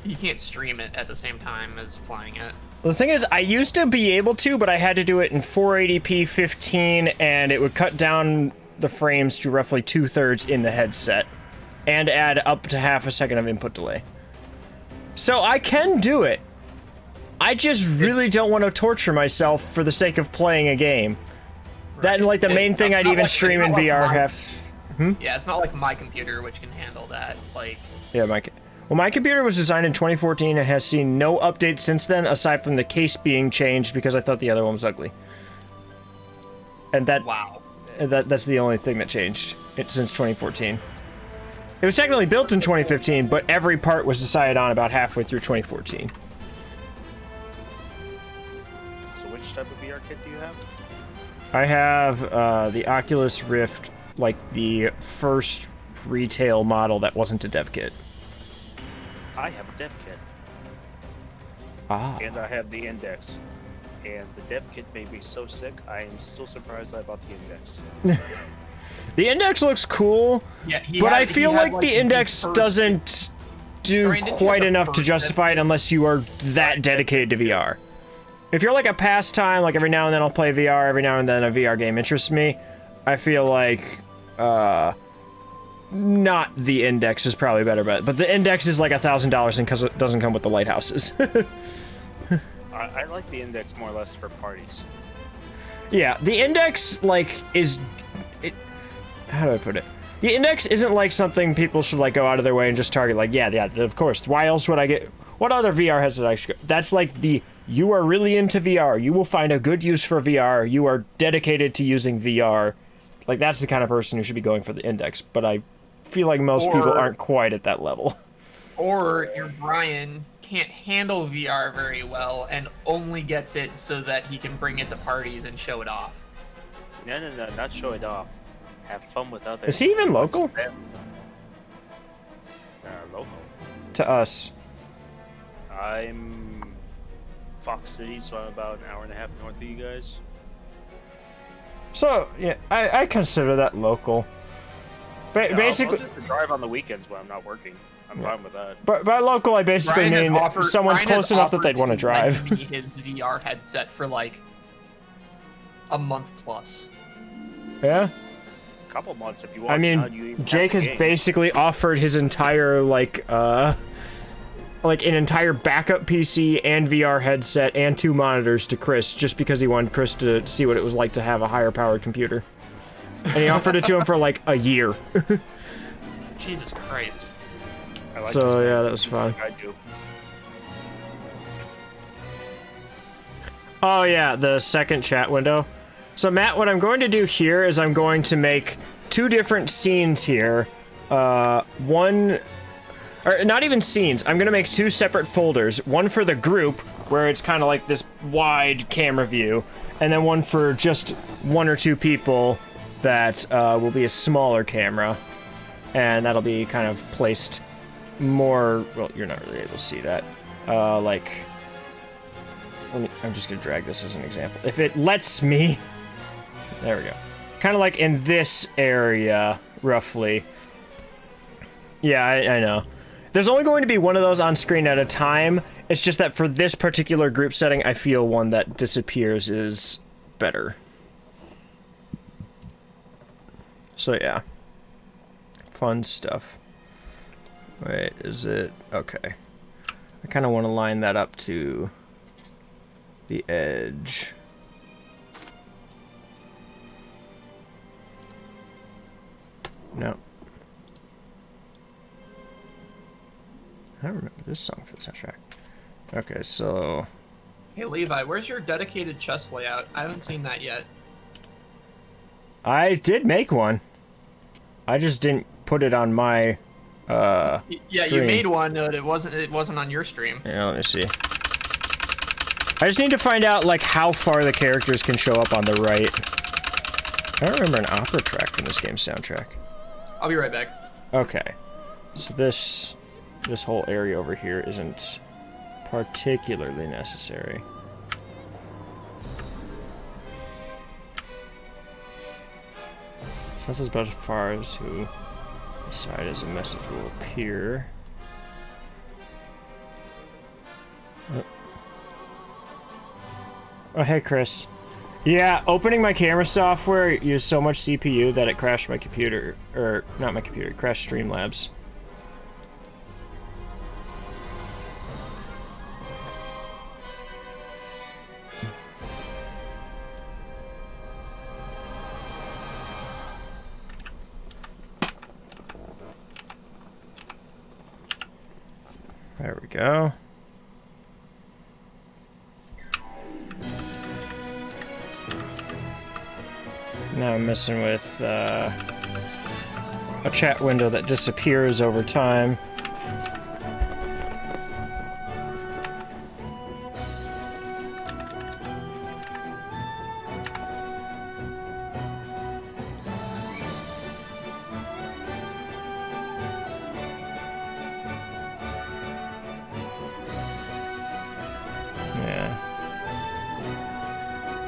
you can't stream it at the same time as playing it. The thing is, I used to be able to, but I had to do it in 480p 15, and it would cut down the frames to roughly 2/3 in the headset, and add up to half a second of input delay. So I can do it. I just really don't want to torture myself for the sake of playing a game. Right. That and like the main thing I'd even stream in VR have. Yeah, it's not like my computer, which can handle that. Like, Yeah, my computer was designed in 2014 and has seen no updates since then, aside from the case being changed because I thought the other one was ugly. And wow. that's the only thing that changed since 2014. It was technically built in 2015, but every part was decided on about halfway through 2014. So which type of VR kit do you have? I have the Oculus Rift, like the first retail model that wasn't a dev kit. I have a dev kit. Ah. And I have the Index. And the dev kit made me so sick, I am still surprised I bought the Index. The Index looks cool, Yeah, but I feel like the Index doesn't do Brandon, did you quite have the enough to first justify it unless you are that dedicated to VR. If you're like a pastime, like every now and then I'll play VR, every now and then a VR game interests me, I feel like, not the Index is probably better bet. But the Index is like $1,000 and because it doesn't come with the lighthouses. I like the Index more or less for parties. Yeah, the Index, like, how do I put it? The Index isn't like something people should like go out of their way and just target. Like, yeah, of course. Why else would I get? What other VR headset I should go? That's like you are really into VR. You will find a good use for VR. You are dedicated to using VR. Like, that's the kind of person who should be going for the Index. But I feel like most people aren't quite at that level. Or your Brian can't handle VR very well and only gets it so that he can bring it to parties and show it off. No, not show it off. Have fun with others. Is he even local? Local. To us. I'm Fox City, so I'm about an hour and a half north of you guys. So, yeah, I consider that local. Yeah, Basically, I'll just drive on the weekends when I'm not working. I'm fine with that. but by local, I basically mean someone's close enough that they'd want to drive. Me his VR headset for like a month plus. Yeah? A couple months if you want. I mean, Jake has basically offered his entire, like an entire backup PC and VR headset and 2 monitors to Chris just because he wanted Chris to see what it was like to have a higher powered computer. And he offered it to him for like a year. Jesus Christ. I like So, this yeah, man. that was fun. I do. Oh, yeah, the second chat window. So, Matt, what I'm going to do here is I'm going to make 2 different scenes here. One... Or not even scenes. I'm going to make 2 separate folders. One for the group, where it's kind of like this wide camera view. And then one for just 1 or 2 people that will be a smaller camera. And that'll be kind of placed more... Well, you're not really able to see that. I'm just going to drag this as an example. If it lets me... There we go. kind of like in this area, roughly. Yeah, I know. There's only going to be one of those on screen at a time. It's just that for this particular group setting, I feel one that disappears is better. So yeah. Fun stuff. Wait, is it? Okay. I kind of want to line that up to the edge. No. I don't remember this song for the soundtrack. Okay, so... Hey Levi, where's your dedicated chest layout? I haven't seen that yet. I did make one. I just didn't put it on my Yeah, stream. you made one, but it wasn't on your stream. Yeah, let me see. I just need to find out like how far the characters can show up on the right. I don't remember an opera track from this game's soundtrack. I'll be right back. Okay. So this whole area over here isn't particularly necessary. So this is about as far as to the side as a message will appear. Oh, hey, Chris. Yeah, opening my camera software used so much CPU that it crashed my computer. Or, not my computer, it crashed Streamlabs. There we go. Now I'm messing with a chat window that disappears over time.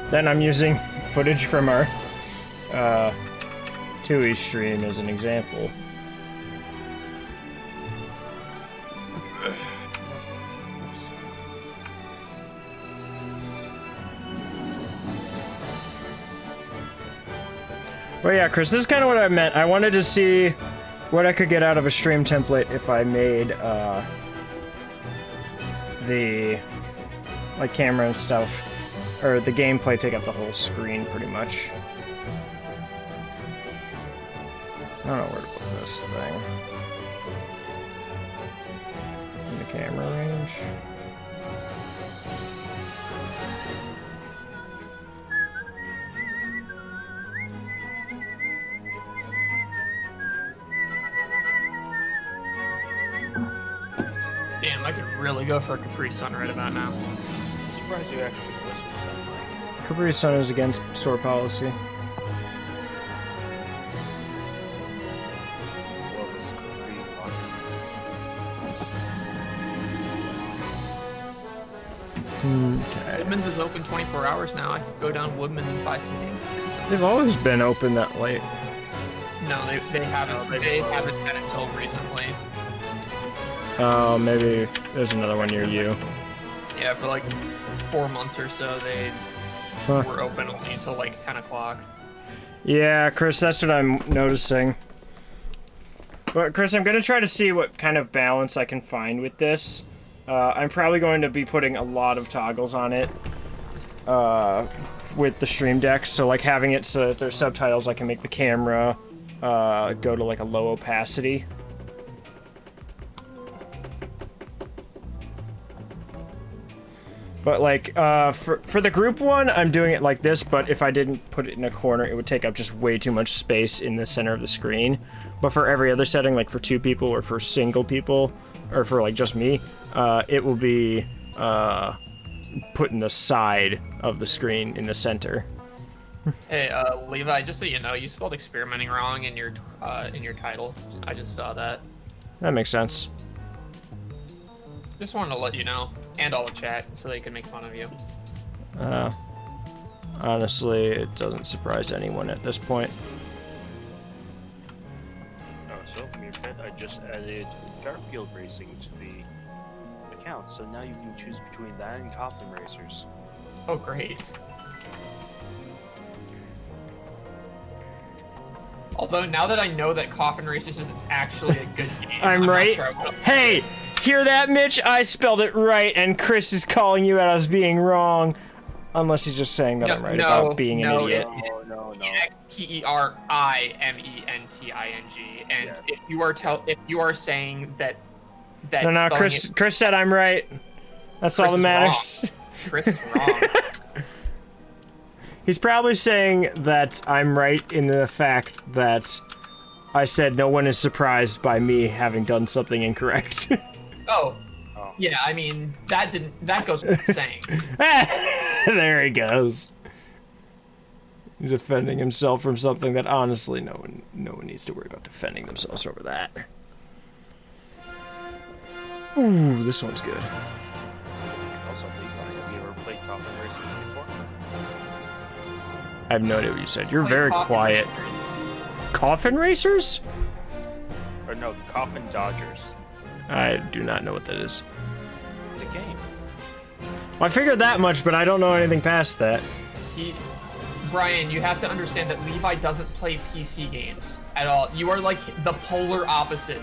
Then I'm using footage from our TUI stream as an example. Well, yeah, Chris, this is kind of what I meant. I wanted to see what I could get out of a stream template if I made the like camera and stuff. Or the gameplay take up the whole screen, pretty much. I don't know where to put this thing. In the camera range. Damn, I could really go for a Capri Sun right about now. I'm surprised you actually listened to that, Mike. Capri Sun is against store policy. Well, this Capri vodka. Okay. Woodman's is open 24 hours now. I could go down Woodman and buy some games. They've always been open that late. No, they haven't. They haven't had it until recently. Oh, maybe there's another one near you. Yeah, for like 4 months or so, they Huh. were open only until like 10 o'clock. Yeah, Chris, that's what I'm noticing. But Chris, I'm gonna try to see what kind of balance I can find with this. I'm probably going to be putting a lot of toggles on it with the Stream Deck. So like having it so that there's subtitles, I can make the camera go to like a low opacity. But like for the group one, I'm doing it like this, but if I didn't put it in a corner, it would take up just way too much space in the center of the screen. But for every other setting, like for 2 people or for single people, or for like just me, it will be put in the side of the screen in the center. Hey, Levi, just so you know, you spelled experimenting wrong in your title. I just saw that. That makes sense. Just wanted to let you know, and all the chat, so they can make fun of you. Honestly, it doesn't surprise anyone at this point. So, Meerkat, I just added Garfield Racing to the account, so now you can choose between that and Coffin Racers. Oh, great. Although, now that I know that Coffin Racers is actually a good game, I'm not right. sure I would've- Hey, hear that, Mitch? I spelled it right, and Chris is calling you out as being wrong. Unless he's just saying that I'm right about being an idiot. No. Xpermenting, and Yeah. if you are saying that No, spelling Chris said I'm right. That's all Chris that is matters. Chris is wrong. He's probably saying that I'm right in the fact that I said no one is surprised by me having done something incorrect. Oh, yeah. I mean, that goes without saying. There he goes. He's defending himself from something that honestly no one needs to worry about defending themselves over that. Ooh, this one's good. Also, Levi, have you ever played Coffin Racing before? I have no idea what you said. You're Like very Coffin quiet. Racers. Coffin Racers? Or no, Coffin Dodgers. I do not know what that is. It's a game. I figured that much, but I don't know anything past that. Brian, you have to understand that Levi doesn't play PC games at all. You are like the polar opposite.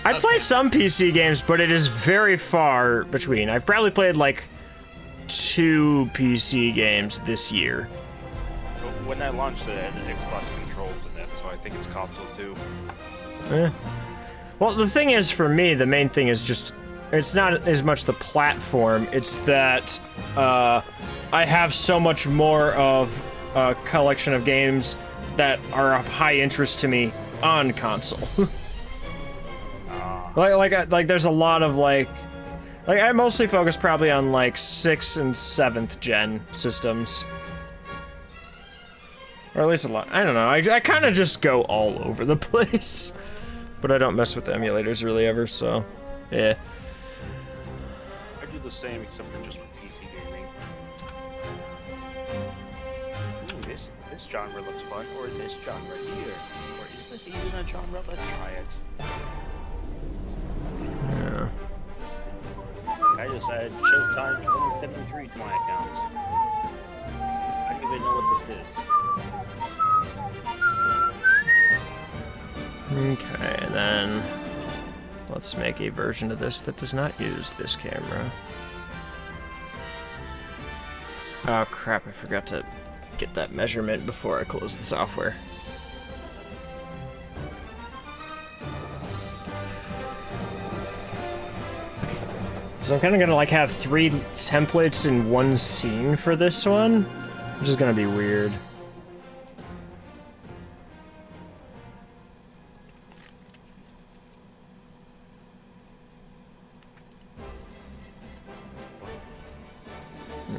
I play some PC games, but it is very far between. I've probably played like 2 PC games this year. When I launched it, I had Xbox controls in it, so I think it's console too. Well, the thing is, for me, the main thing is just, it's not as much the platform, it's that I have so much more of a collection of games that are of high interest to me on console. like there's a lot of like I mostly focus probably on like 6th and 7th gen systems. Or at least a lot. I don't know. I kind of just go all over the place. But I don't mess with the emulators really ever, so yeah. I do the same, except for just with PC gaming. Ooh, this genre looks fun, or this genre here. Or is this even a genre? Let's try it. Yeah. I just added Showtime 2073 to my account. I don't even know what this is. Okay, and then let's make a version of this that does not use this camera. Oh crap, I forgot to get that measurement before I close the software. So I'm kind of gonna like have 3 templates in one scene for this one, which is gonna be weird.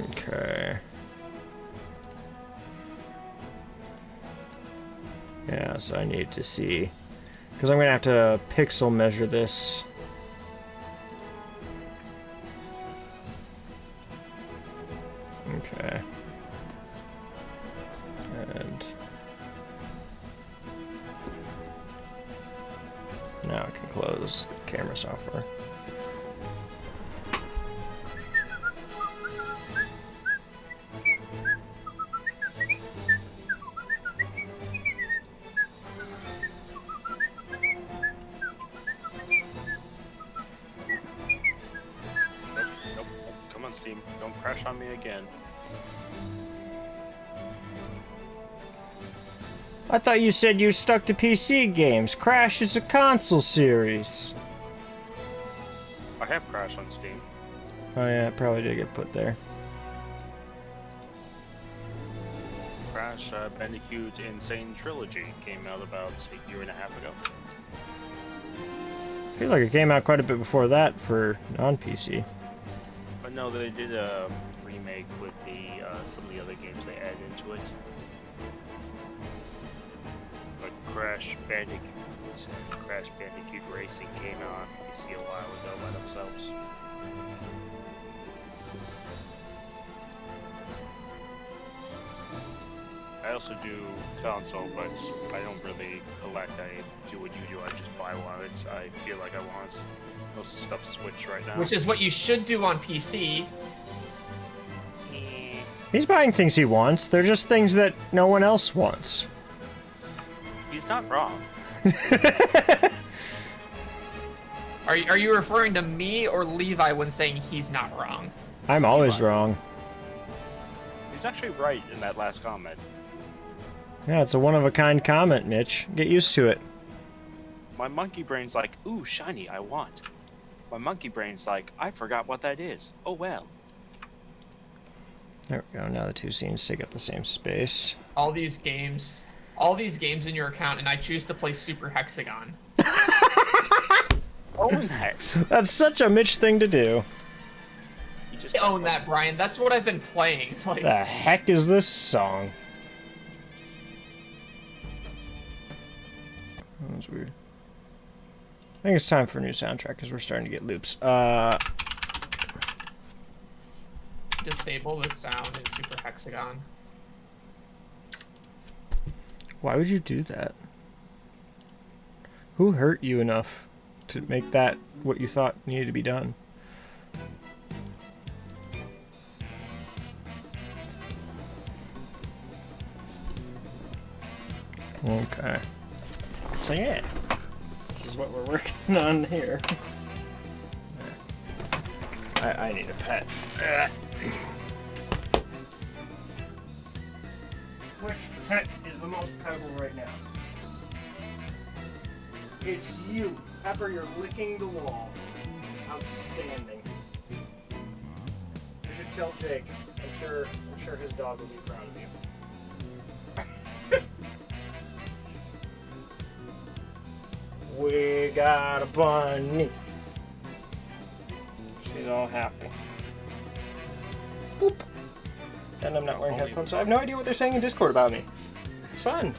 Okay. Yeah, so I need to see, because I'm gonna have to pixel measure this. Okay. And now I can close the camera software. Nope. Come on, Steam. Don't crash on me again. I thought you said you stuck to PC games. Crash is a console series. I have Crash on Steam. Oh yeah, it probably did get put there. Crash Bandicoot Insane Trilogy came out about a year and a half ago. I feel like it came out quite a bit before that for non-PC. But no, they did a remake with the some of the other games they added into it. But Crash Bandicoot Racing came out on PC a while ago by themselves. also do console, but I don't really collect. I do what you do. I just buy one. I feel like I want. Most of the stuff's Switch right now. Which is what you should do on PC. He's buying things he wants. They're just things that no one else wants. He's not wrong. Are you referring to me or Levi when saying he's not wrong? I'm always wrong. He's actually right in that last comment. Yeah, it's a one-of-a-kind comment, Mitch. Get used to it. My monkey brain's like, ooh, shiny, I want. My monkey brain's like, I forgot what that is. Oh well. There we go. Now the two scenes take up the same space. All these games in your account, and I choose to play Super Hexagon. Own that. That's such a Mitch thing to do. You just I own that, Brian. That's what I've been playing. Like, The heck is this song? That was weird. I think it's time for a new soundtrack because we're starting to get loops. disable the sound in Super Hexagon. Why would you do that? Who hurt you enough to make that what you thought needed to be done? Okay. So yeah, this is what we're working on here. I need a pet. Which pet is the most cuddable right now? It's you. Pepper, you're licking the wall. Outstanding. You should tell Jake. I'm sure his dog will be proud of you. We got a bunny. She's all happy. Boop. And I'm not wearing headphones, so I have no idea what they're saying in Discord about me. Fun.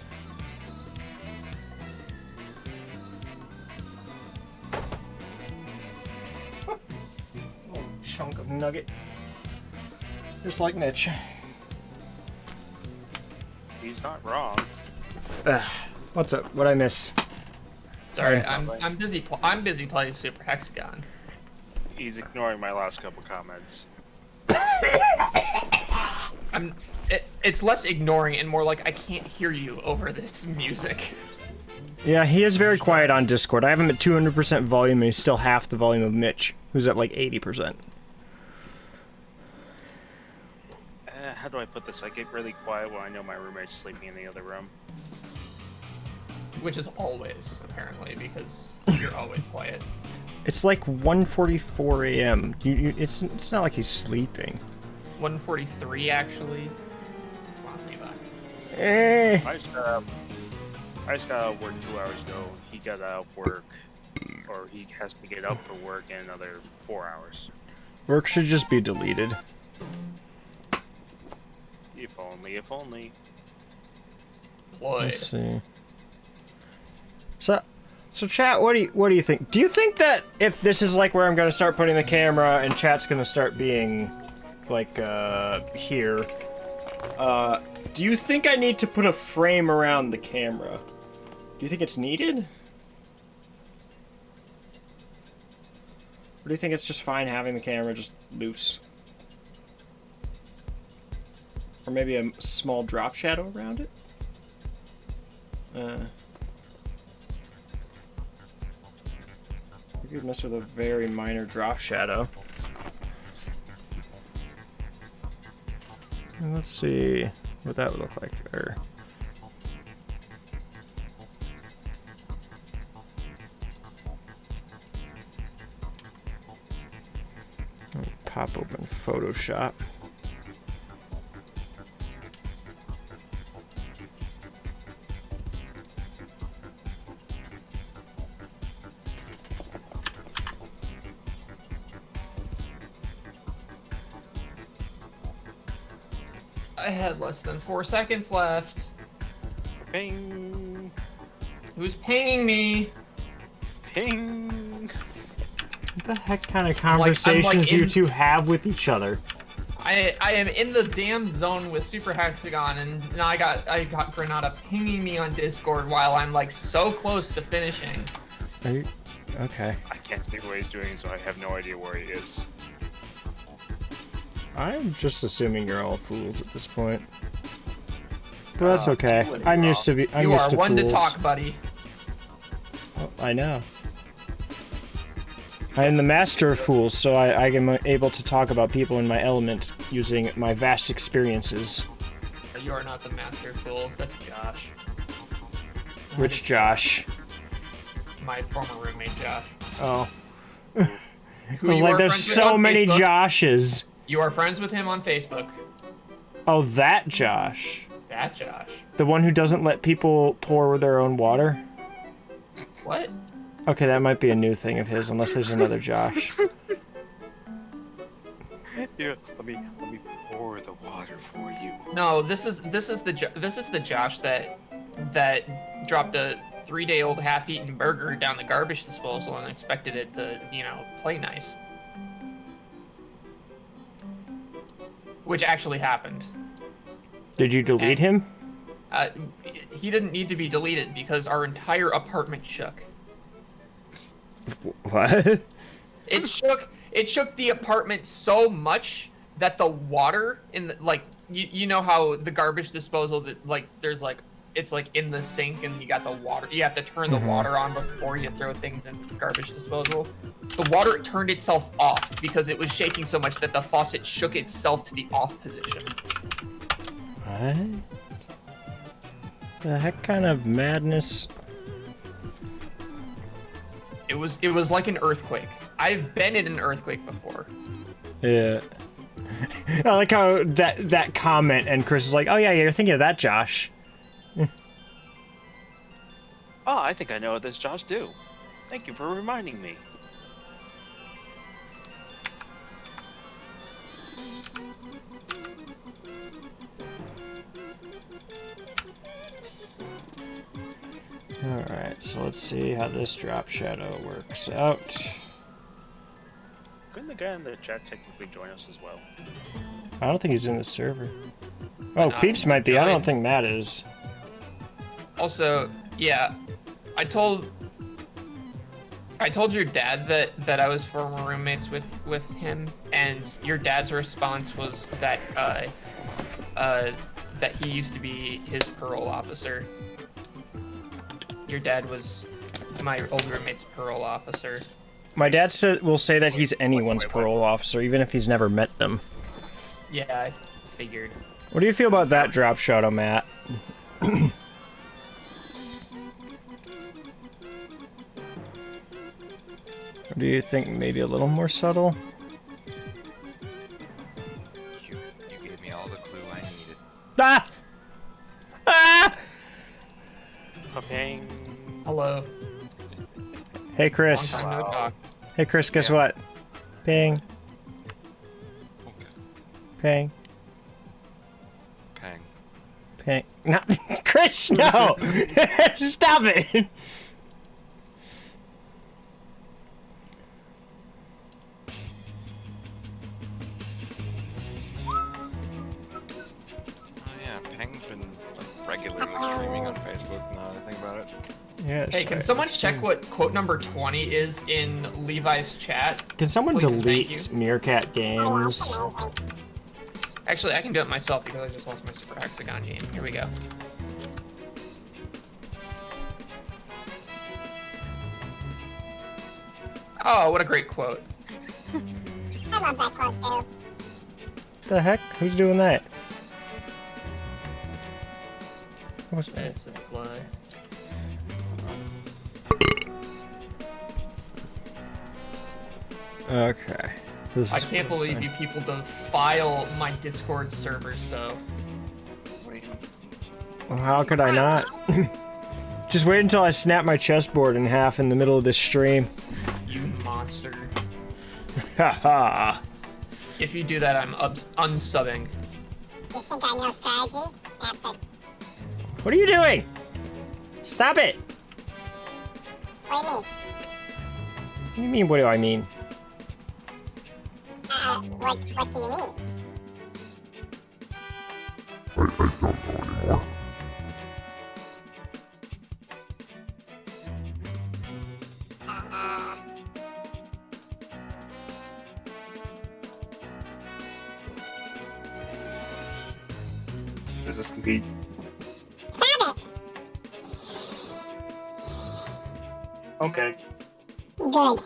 Little chunk of nugget. Just like Mitch. He's not wrong. What's up? What'd I miss? Sorry, I'm busy. I'm busy playing Super Hexagon. He's ignoring my last couple comments. It's less ignoring and more like I can't hear you over this music. Yeah, he is very quiet on Discord. I have him at 200% volume, and he's still half the volume of Mitch, who's at like 80%. How do I put this? I get really quiet when I know my roommate's sleeping in the other room. Which is always, apparently, because you're always quiet. It's like 1:44 a.m. It's not like he's sleeping. 1:43 actually. Come on, Levi. Eh. I just got out of work 2 hours ago. He got out of work, or he has to get up for work in another 4 hours. Work should just be deleted. If only, if only. Ploy. Let's see. So chat, what do you think? Do you think that if this is like where I'm gonna start putting the camera and chat's gonna start being like here, do you think I need to put a frame around the camera? Do you think it's needed? Or do you think it's just fine having the camera just loose? Or maybe a small drop shadow around it? You could mess with a very minor drop shadow. And let's see what that would look like there. Pop open Photoshop. I had less than 4 seconds left. Ping! Who's pinging me? Ping! What the heck kind of conversations I'm like do you two have with each other? I am in the damn zone with Super Hexagon, and now I got Granada pinging me on Discord while I'm like so close to finishing. Are you... Okay. I can't see what he's doing, so I have no idea where he is. I'm just assuming you're all fools at this point. But that's okay. you I'm used to be. I'm You used are to one fools. to talk, buddy. Oh, I know. I am the master of fools, so I am able to talk about people in my element using my vast experiences. You are not the master of fools. That's Josh. Which Josh? My former roommate, Josh. Oh. Who I was you like, are there's friends with so on many Facebook. Joshes. You are friends with him on Facebook. Oh, that Josh. That Josh. The one who doesn't let people pour their own water? What? Okay, that might be a new thing of his, unless there's another Josh. Here, let me pour the water for you. No, this is the Josh that dropped a 3-day-old half-eaten burger down the garbage disposal and expected it to, you know, play nice. Which actually happened. Did you delete him? He didn't need to be deleted because our entire apartment shook. What? It shook the apartment so much that the water in the, like, you know how the garbage disposal that, like, there's like, it's like in the sink and you got the water, you have to turn the water on before you throw things in garbage disposal. The water turned itself off because it was shaking so much that the faucet shook itself to the off position. What? The heck kind of madness? It was like an earthquake. I've been in an earthquake before. Yeah. I like how that comment and Chris is like, oh yeah, you're thinking of that Josh. Oh, I think I know what this Josh do. Thank you for reminding me. Alright, so let's see how this drop shadow works out. Couldn't the guy in the chat technically join us as well? I don't think he's in the server. Oh, not Peeps might be. I join. don't think Matt is. Also, yeah, I told your dad that I was former roommates with him, and your dad's response was that that he used to be his parole officer. Your dad was my old roommate's parole officer. My dad will say that he's anyone's parole officer, even if he's never met them. Yeah, I figured. What do you feel about that drop shadow, Matt? Or do you think maybe a little more subtle? You gave me all the clue I needed. Ah! Ah! Okay. Hello. Hey, Long Chris. time no talk. Hey, Chris, guess Yeah. what? Ping. Okay. Ping. Pang. Ping. No, Chris, no! Stop it! Oh yeah, Pang's been like regularly streaming on Facebook now that I think about it. Yes. Hey, can someone check what quote number 20 is in Levi's chat? Can someone Please and thank delete you. Meerkat Games? Actually, I can do it myself because I just lost my Super Hexagon game. Here we go. Oh, what a great quote. I love that quote too. The heck? Who's doing that? What's that? This apply. Okay. This I is can't believe you people defile my Discord server, so. What do you Well, how could I not? Just wait until I snap my chessboard in half in the middle of this stream. You monster. Haha. If you do that, I'm unsubbing. You think I know strategy? Snaps it. What are you doing? Stop it! What do you mean? What do you mean, what do I mean? What do you mean? Does this compete? Stop it! Okay. Good.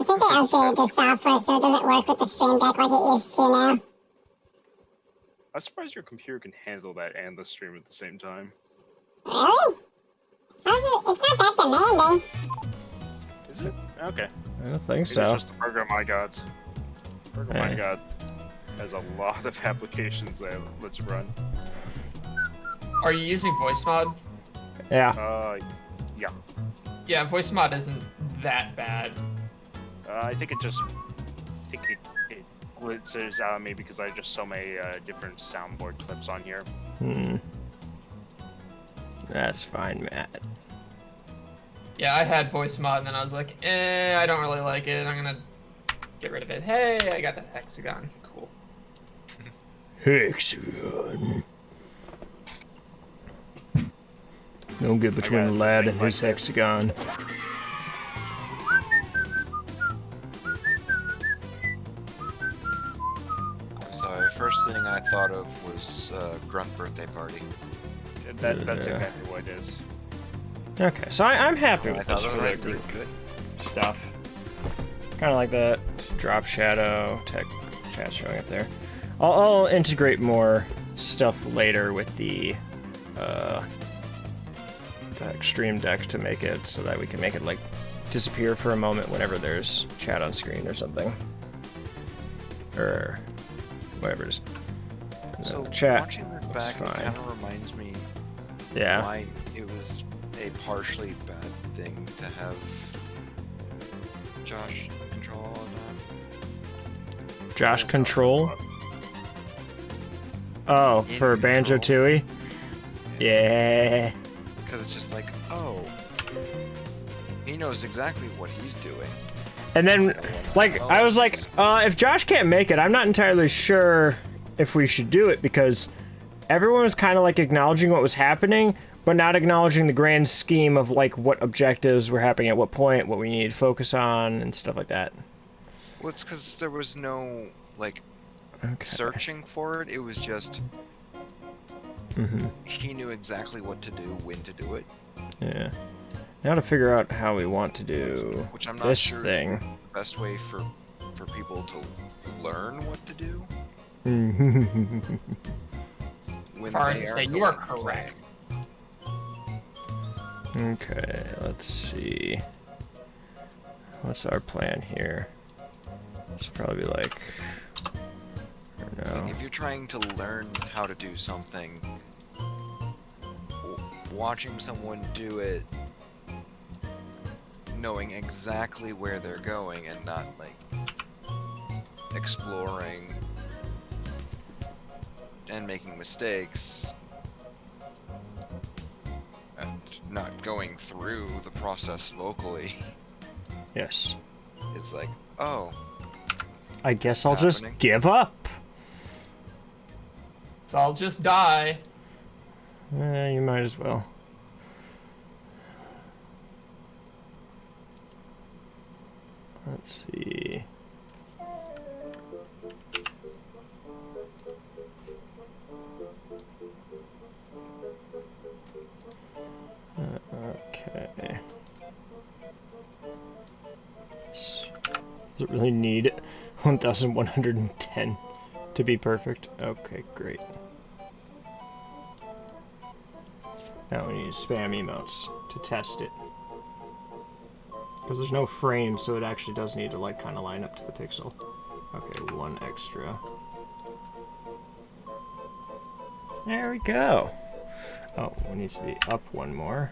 I think they updated the software so it doesn't work with the Stream Deck like it used to now. I'm surprised your computer can handle that and the stream at the same time. Really? It's not that demanding. Is it? Okay. I don't think Maybe so. It's just the program I got. The program I Eh. got has a lot of applications that lets run. Are you using voice mod? Yeah. Yeah. Yeah, voice mod isn't that bad. I think it glitzes out on me because I have just so many different soundboard clips on here. That's fine, Matt. Yeah, I had voice mod and then I was like, I don't really like it. I'm gonna get rid of it. Hey, I got the hexagon. Cool. Hexagon. Don't get between the lad and his hexagon. I'm sorry, first thing I thought of was Grunt birthday party. That's Yeah. exactly what it is. Okay, so I'm happy I with thought this of for the the right thing. group Good. stuff. Kind of like that drop shadow tech chat showing up there. I'll integrate more stuff later with the Stream Deck to make it so that we can make it like disappear for a moment whenever there's chat on screen or something, or whatever it is. So chat. watching this It's back, it fine. kind of reminds me Yeah. why it was a partially bad thing to have Josh control all that. Josh Control. Oh, In for Banjo Control. Tooie. Yeah. Because it's just like, oh, he knows exactly what he's doing. And then, like, I was like, if Josh can't make it, I'm not entirely sure if we should do it, because everyone was kind of like acknowledging what was happening, but not acknowledging the grand scheme of like what objectives were happening at what point, what we needed to focus on, and stuff like that. Well, it's because there was no, like, Okay. searching for it. It was just, Mm-hmm. he knew exactly what to do, when to do it. Yeah. Now to figure out how we want to do Which I'm not this sure is thing. the best way for people to learn what to do. When As far as they to are say, you are going to play. correct. Okay, let's see. What's our plan here? This will probably be like. Or It's no. like if you're trying to learn how to do something, watching someone do it, knowing exactly where they're going and not like exploring and making mistakes and not going through the process locally. Yes. It's like, oh, I guess I'll just happening. give up. So I'll just die. You might as well. Let's see. Okay. Does it really need 1,110 to be perfect? Okay, great. Now we need spam emotes to test it. Because there's no frame, so it actually does need to like kind of line up to the pixel. Okay, one extra. There we go. Oh, it needs to be up one more.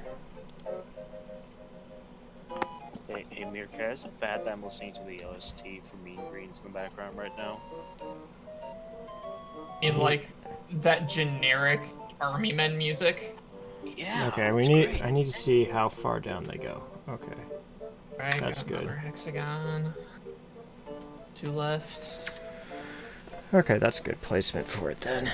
Hey Mirka, is it bad that I'm listening to the OST for Mean Greens in the background right now? In like that generic army men music. Yeah. Okay, it's great. I need to see how far down they go. Okay. Right, That's got another good. hexagon. 2 left. Okay, that's good placement for it then.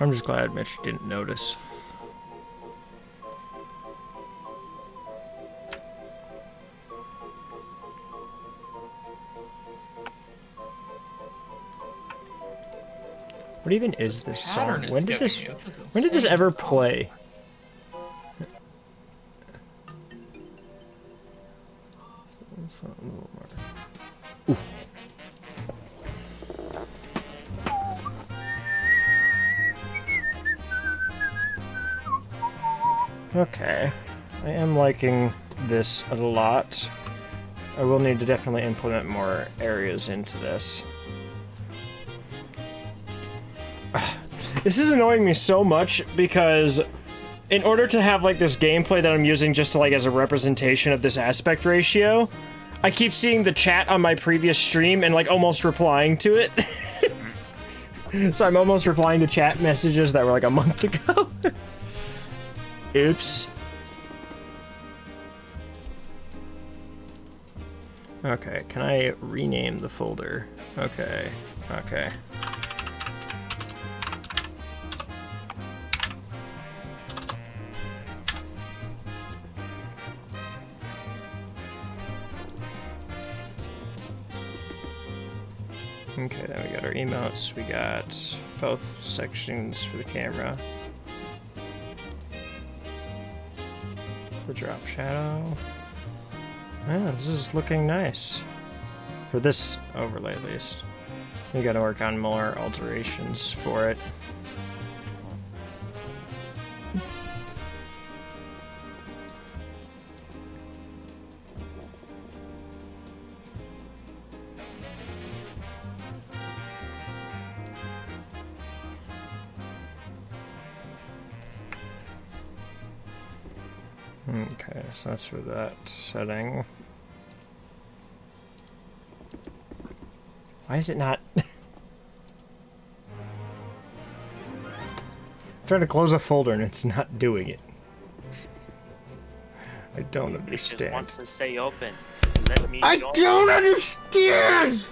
I'm just glad Mitch didn't notice. What even is this song? When did this ever play? It's a little more. Ooh. Okay, I am liking this a lot. I will need to definitely implement more areas into this. This is annoying me so much because in order to have like this gameplay that I'm using just to, like as a representation of this aspect ratio, I keep seeing the chat on my previous stream and like almost replying to it. So I'm almost replying to chat messages that were like a month ago. Oops. Okay, can I rename the folder? Okay, okay. Okay, then we got our emotes, we got both sections for the camera. The drop shadow. Yeah, this is looking nice. For this overlay at least. We gotta work on more alterations for it. Okay, so that's for that setting. Why is it not? I'm trying to close a folder and it's not doing it. I don't It just understand. wants to stay open. Let me I go. don't understand!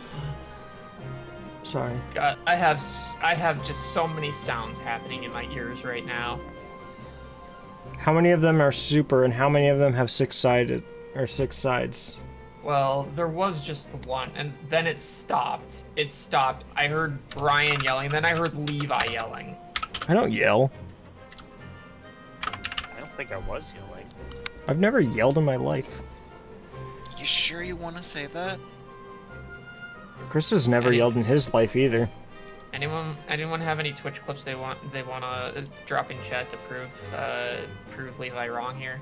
Sorry. God, I have just so many sounds happening in my ears right now. How many of them are super and how many of them have six-sided or six sides? Well, there was just the one, and then it stopped. It stopped. I heard Brian yelling, then I heard Levi yelling. I don't yell. I don't think I was yelling. I've never yelled in my life. You sure you want to say that? Chris has never Any- yelled in his life either. Anyone have any Twitch clips they want to drop in chat to prove Levi wrong here?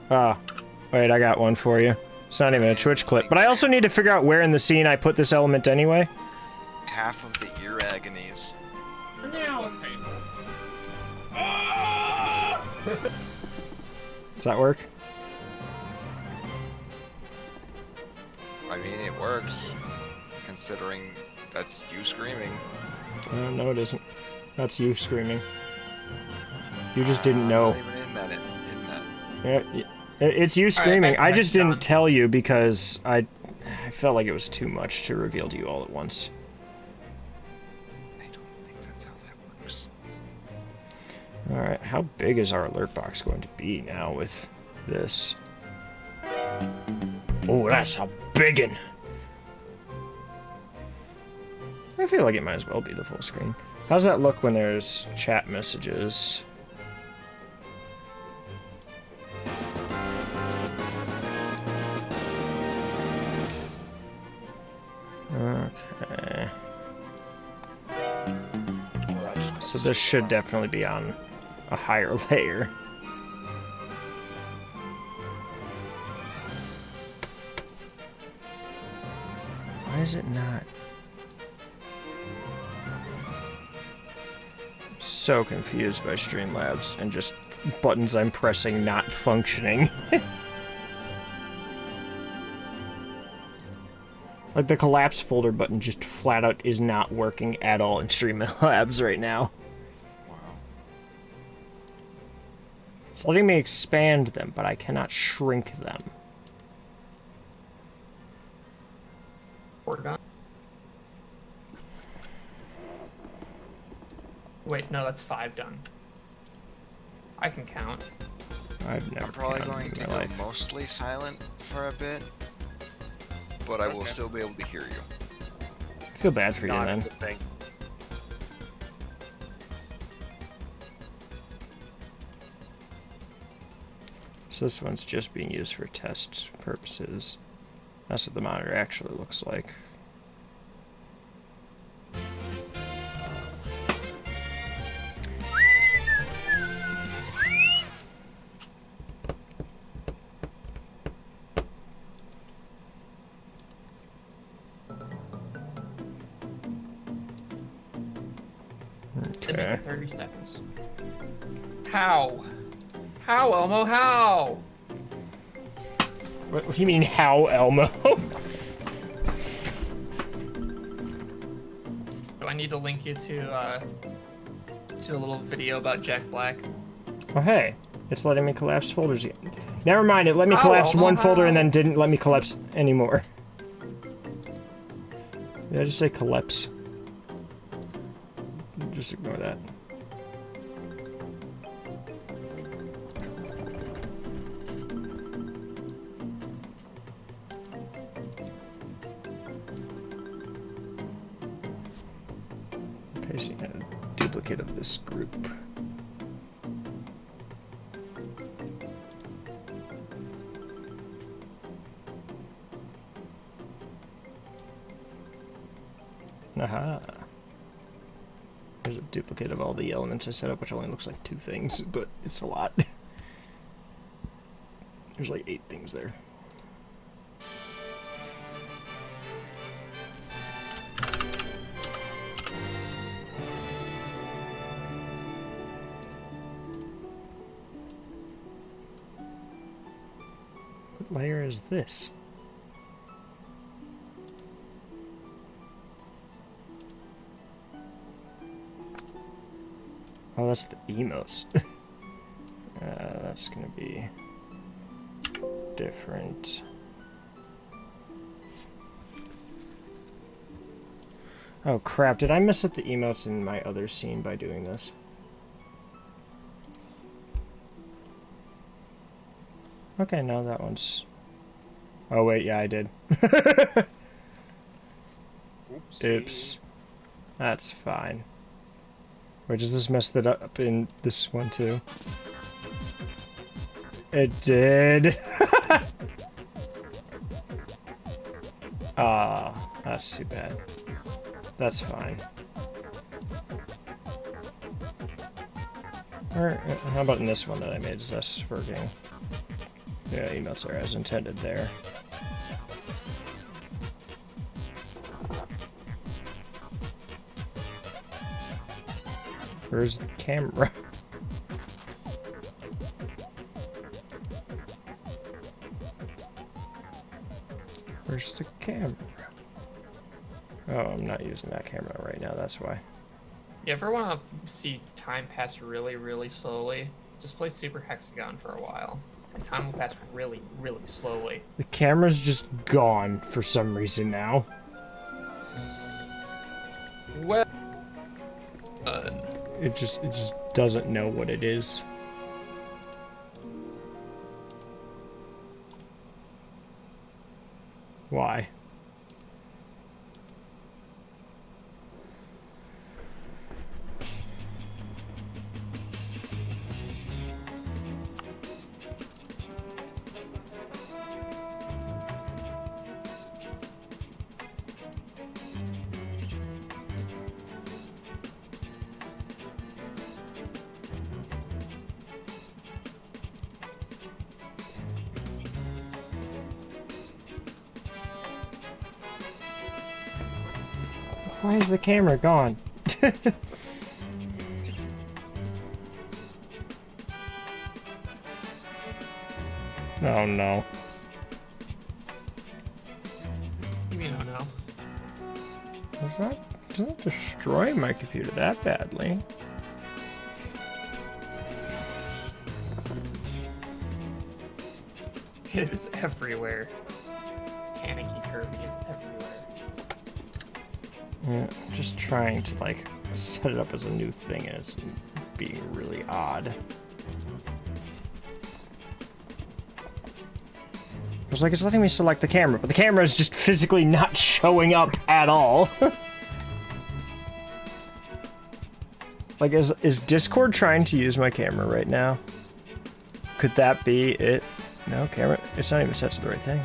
Ah, wait, I got one for you. It's not even a Twitch clip, but I also need to figure out where in the scene I put this element anyway. Half of the ear agonies. Does that work? I mean, it works, considering that's you screaming. No, it isn't. That's you screaming. You just didn't know. Not even in that. It's you screaming. Alright, I just done. didn't tell you because I felt like it was too much to reveal to you all at once. I don't think that's how that works. Alright, how big is our alert box going to be now with this? Oh, that's a biggin'! I feel like it might as well be the full screen. How's that look when there's chat messages? Okay. So this should definitely be on a higher layer. Why is it not? So confused by Streamlabs and just buttons I'm pressing not functioning. Like the collapse folder button just flat out is not working at all in Streamlabs right now. Wow. It's letting me expand them, but I cannot shrink them. 4 done. Wait, no, that's 5 done. I can count. I've never I'm probably counted going in to my go life. mostly silent for a bit, but I will Okay. still be able to hear you. I feel bad for you, Not a man. good thing. So this one's just being used for test purposes. That's what the monitor actually looks like. They make Okay. it 30 seconds. How? How, Elmo? How? What do you mean, how, Elmo? Do I need to link you to a little video about Jack Black? Oh, hey. It's letting me collapse folders again. Never mind, it let me How, collapse Elmo, one folder and how? then didn't let me collapse anymore. Did I just say collapse? Just ignore that. Pasting a duplicate of this group. Aha. There's a duplicate of all the elements I set up, which only looks like 2 things, but it's a lot. There's like 8 things there. What layer is this? Oh, that's the emotes. That's gonna be different. Oh crap, did I mess up the emotes in my other scene by doing this? Okay, no, that one's... Oh wait, yeah, I did. Oops. That's fine. Or does this mess that up in this one too? It did. Ah, that's too bad. That's fine. Or how about in this one that I made? Is this working? Yeah, emotes are as intended there. Where's the camera? Where's the camera? Oh, I'm not using that camera right now, that's why. You ever want to see time pass really, really slowly? Just play Super Hexagon for a while, and time will pass really, really slowly. The camera's just gone for some reason now. Well, It just doesn't know what it is. Why? Why is the camera gone? Oh no. you mean oh no? Doesn't destroy my computer that badly. It is everywhere. Panicky Kirby is everywhere. Yeah, I'm just trying to like set it up as a new thing, and it's being really odd. I was like, it's letting me select the camera, but the camera is just physically not showing up at all. Like, is Discord trying to use my camera right now? Could that be it? No, camera, it's not even set to the right thing.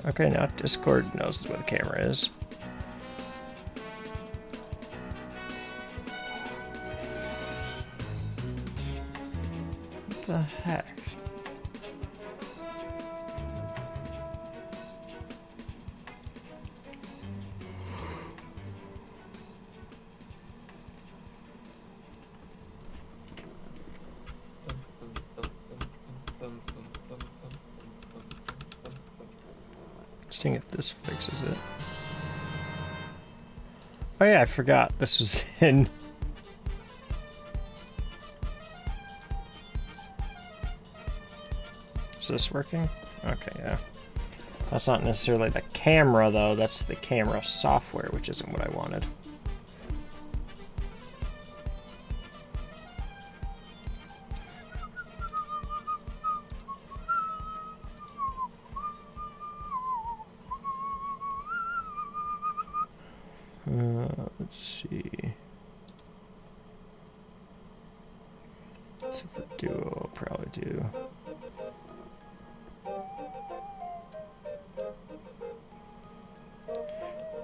Okay, now Discord knows where the camera is. What the heck? Seeing if this fixes it. Oh yeah, I forgot this was in. Is this working? Okay, yeah. That's not necessarily the camera though, that's the camera software, which isn't what I wanted. Let's see. So for duo, I'll probably do.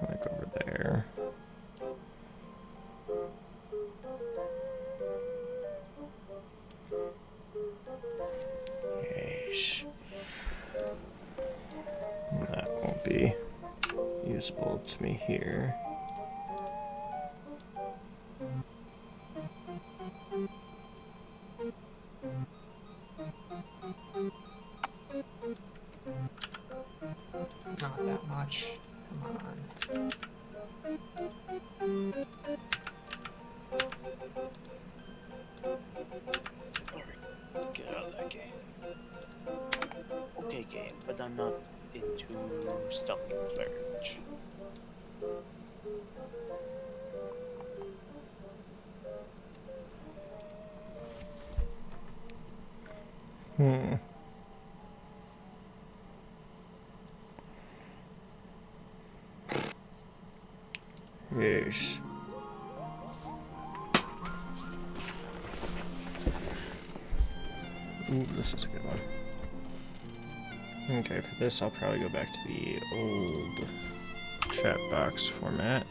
Like over there. Yeesh. That won't be usable to me here. Not that much. Come on. Get out of that game. Okay, game, but I'm not into stealth games very much. Yes. Ooh, this is a good one. Okay, for this I'll probably go back to the old chat box format.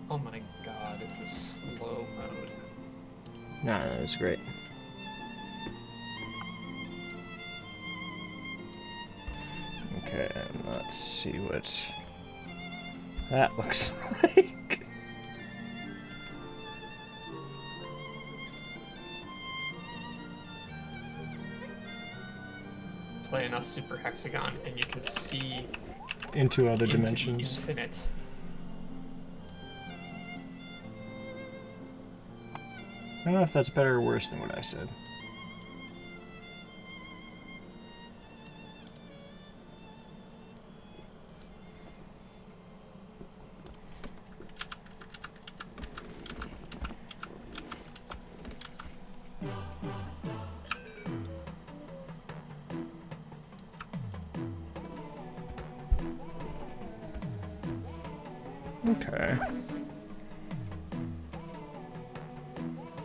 Oh my god, this is slow mode. Nah, that's great. Okay, and let's see what that looks like. Play enough Super Hexagon and you can see Into other into dimensions. the infinite. I don't know if that's better or worse than what I said. Okay.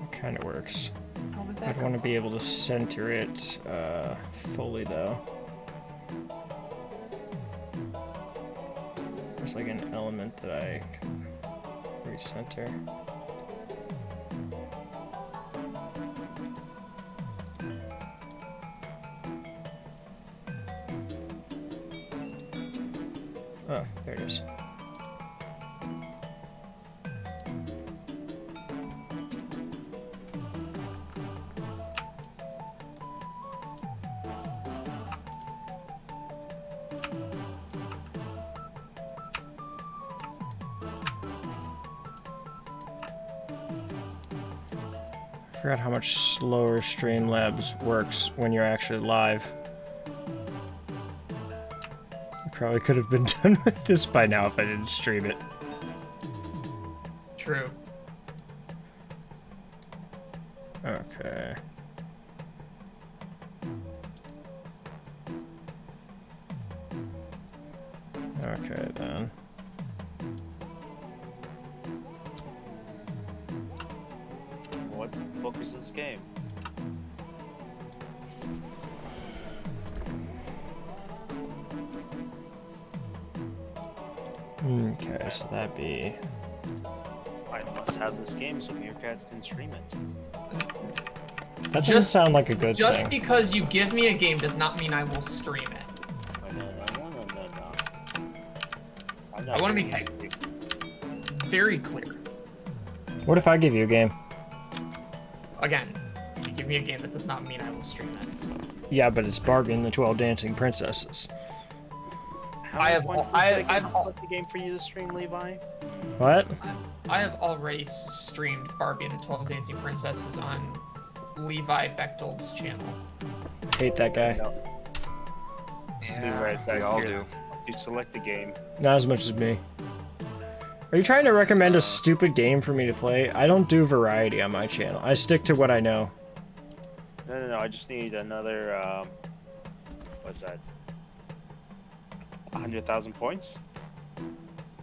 It kind of works. How did I that want to be able to center it fully, though. There's like an element that I can recenter. Oh, there it is. I forgot how much slower Streamlabs works when you're actually live. I probably could have been done with this by now if I didn't stream it. True. Okay. Okay, then. What the fuck is this game? Okay, so that'd be... I must have this game so Meerkats can stream it. That doesn't sound like a good Just thing. because you give me a game does not mean I will stream it. No. I want to be very clear. What if I give you a game? Again, you give me a game that does not mean I will stream it. Yeah, but it's Barbie and the 12 Dancing Princesses. I have the game for you to stream, Levi. What? I have already streamed Barbie and the 12 Dancing Princesses on Levi Bechtold's channel. Hate that guy. Yeah, right back we all here. do. You select the game. Not as much as me. Are you trying to recommend a stupid game for me to play? I don't do variety on my channel. I stick to what I know. No. I just need another. What's that? 100,000 points.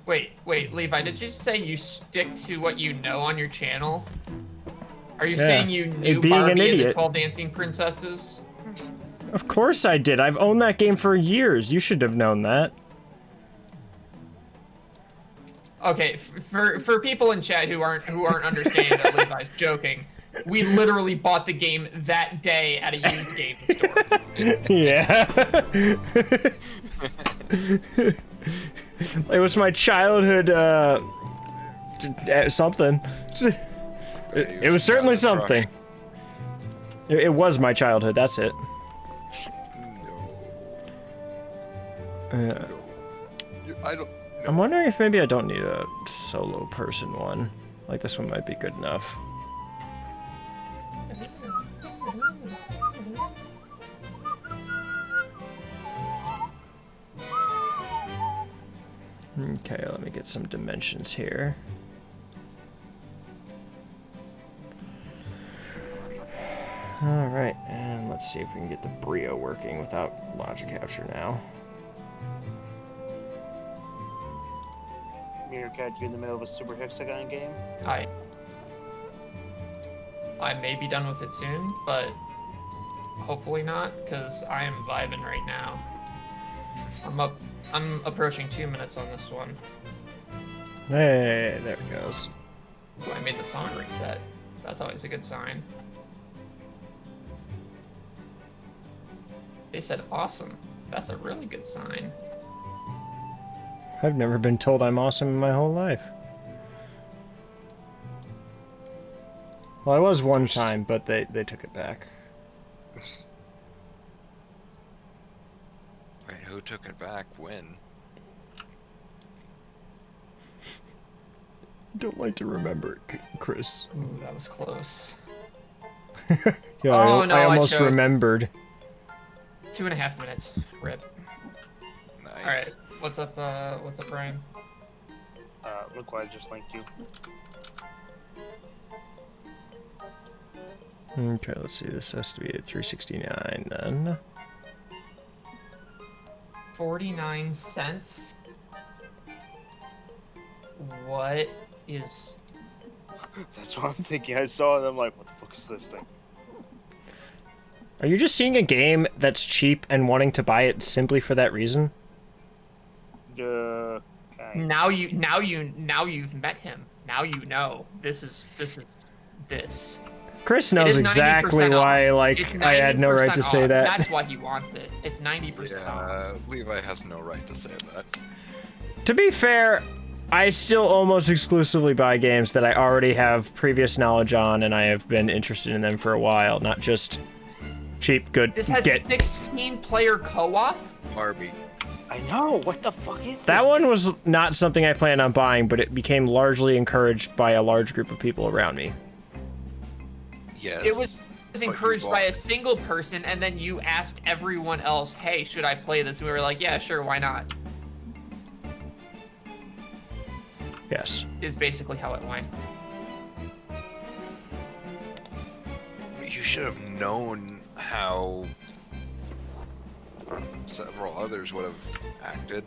Wait, Levi, did you say you stick to what you know on your channel? Are you saying you knew being an Barbie and the idiot. 12 Dancing Princesses? Of course I did. I've owned that game for years. You should have known that. Okay, for people in chat who aren't understanding that Levi's joking, we literally bought the game that day at a used game store. Yeah. It was my childhood, something. It was certainly something. It was my childhood, that's it. I don't. I'm wondering if maybe I don't need a solo person one. Like, this one might be good enough. Okay, let me get some dimensions here. Alright, and let's see if we can get the Brio working without logic capture now. Meerkat, you in the middle of a Super Hexagon game? I may be done with it soon, but hopefully not, because I am vibing right now. I'm approaching 2 minutes on this one. Hey, there it goes. Ooh, I made the song reset. That's always a good sign. They said awesome. That's a really good sign. I've never been told I'm awesome in my whole life. Well, I was one time, but they took it back. Wait, who took it back? When? Don't like to remember it, Chris. Ooh, that was close. Yeah, Oh, I no, I almost choked. remembered. 2.5 minutes. Rip. Nice. All right. What's up, Brian? Look what I just linked you. Okay, let's see. This has to be at 369 then. 49 cents. What is... That's what I'm thinking. I saw it. I'm like, what the fuck is this thing? Are you just seeing a game that's cheap and wanting to buy it simply for that reason? Okay. Now you've met him. Now you know. This is this. Chris It knows is 90% exactly why, off. like, It's I had no right 90% to say off. that. That's why he wants it. It's 90% off. Yeah, Levi has no right to say that. To be fair, I still almost exclusively buy games that I already have previous knowledge on and I have been interested in them for a while, not just cheap, good, This has 16-player co-op? Barbie. I know. What the fuck is this? That one was not something I planned on buying, but it became largely encouraged by a large group of people around me. Yes. It was but you encouraged bought by a it. single person, and then you asked everyone else, "Hey, should I play this?" And we were like, "Yeah, sure, why not?" Yes. Is basically how it went. You should have known how several others would have acted.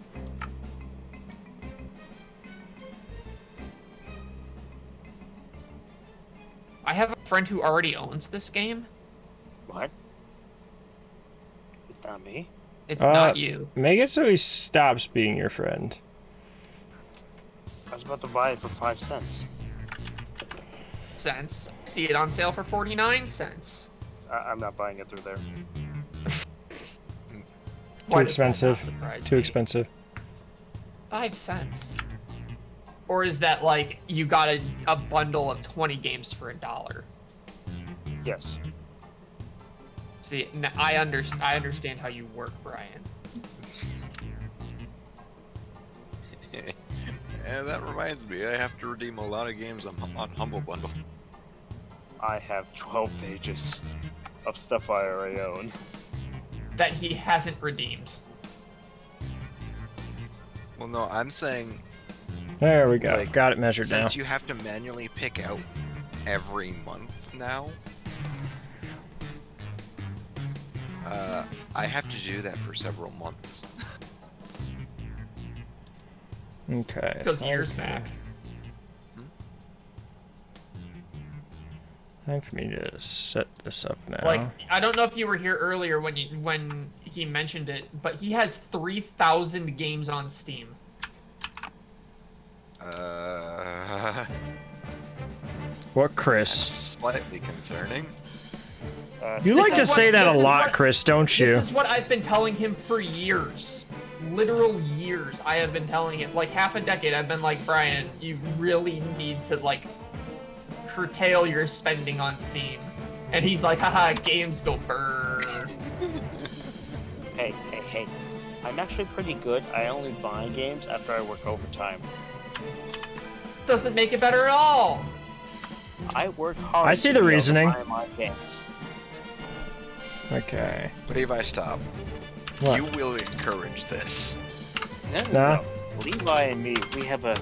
I have a friend who already owns this game. What? It's not me. It's not you. Make it so he stops being your friend. I was about to buy it for 5 cents. Cents. See it on sale for 49 cents. I'm not buying it through there. Why Too does that not expensive. surprise Too me? expensive. 5 cents. Or is that like you got a bundle of 20 games for $1? Yes. See, I understand how you work, Brian. And that reminds me, I have to redeem a lot of games on Humble Bundle. I have 12 pages of stuff I already own. That he hasn't redeemed. Well, no, I'm saying There we go. Like, Got it measured now. since you have to manually pick out every month now, I have to do that for several months. Okay. It goes years back. Time for me to set this up now. Like, I don't know if you were here earlier when he mentioned it, but he has 3,000 games on Steam. What, Chris? Slightly concerning. You This like to is what- say that a this is lot, what- Chris, don't you? This is what I've been telling him for years. Literal years. I have been telling it, like half a decade. I've been like, Brian, you really need to like curtail your spending on Steam. And he's like, haha, games go brrr. Hey. I'm actually pretty good. I only buy games after I work overtime. Doesn't make it better at all. I work hard. I see to the be able to reasoning. buy my games. Okay. Levi, stop. What? You will encourage this. Nah. Levi and me, we have a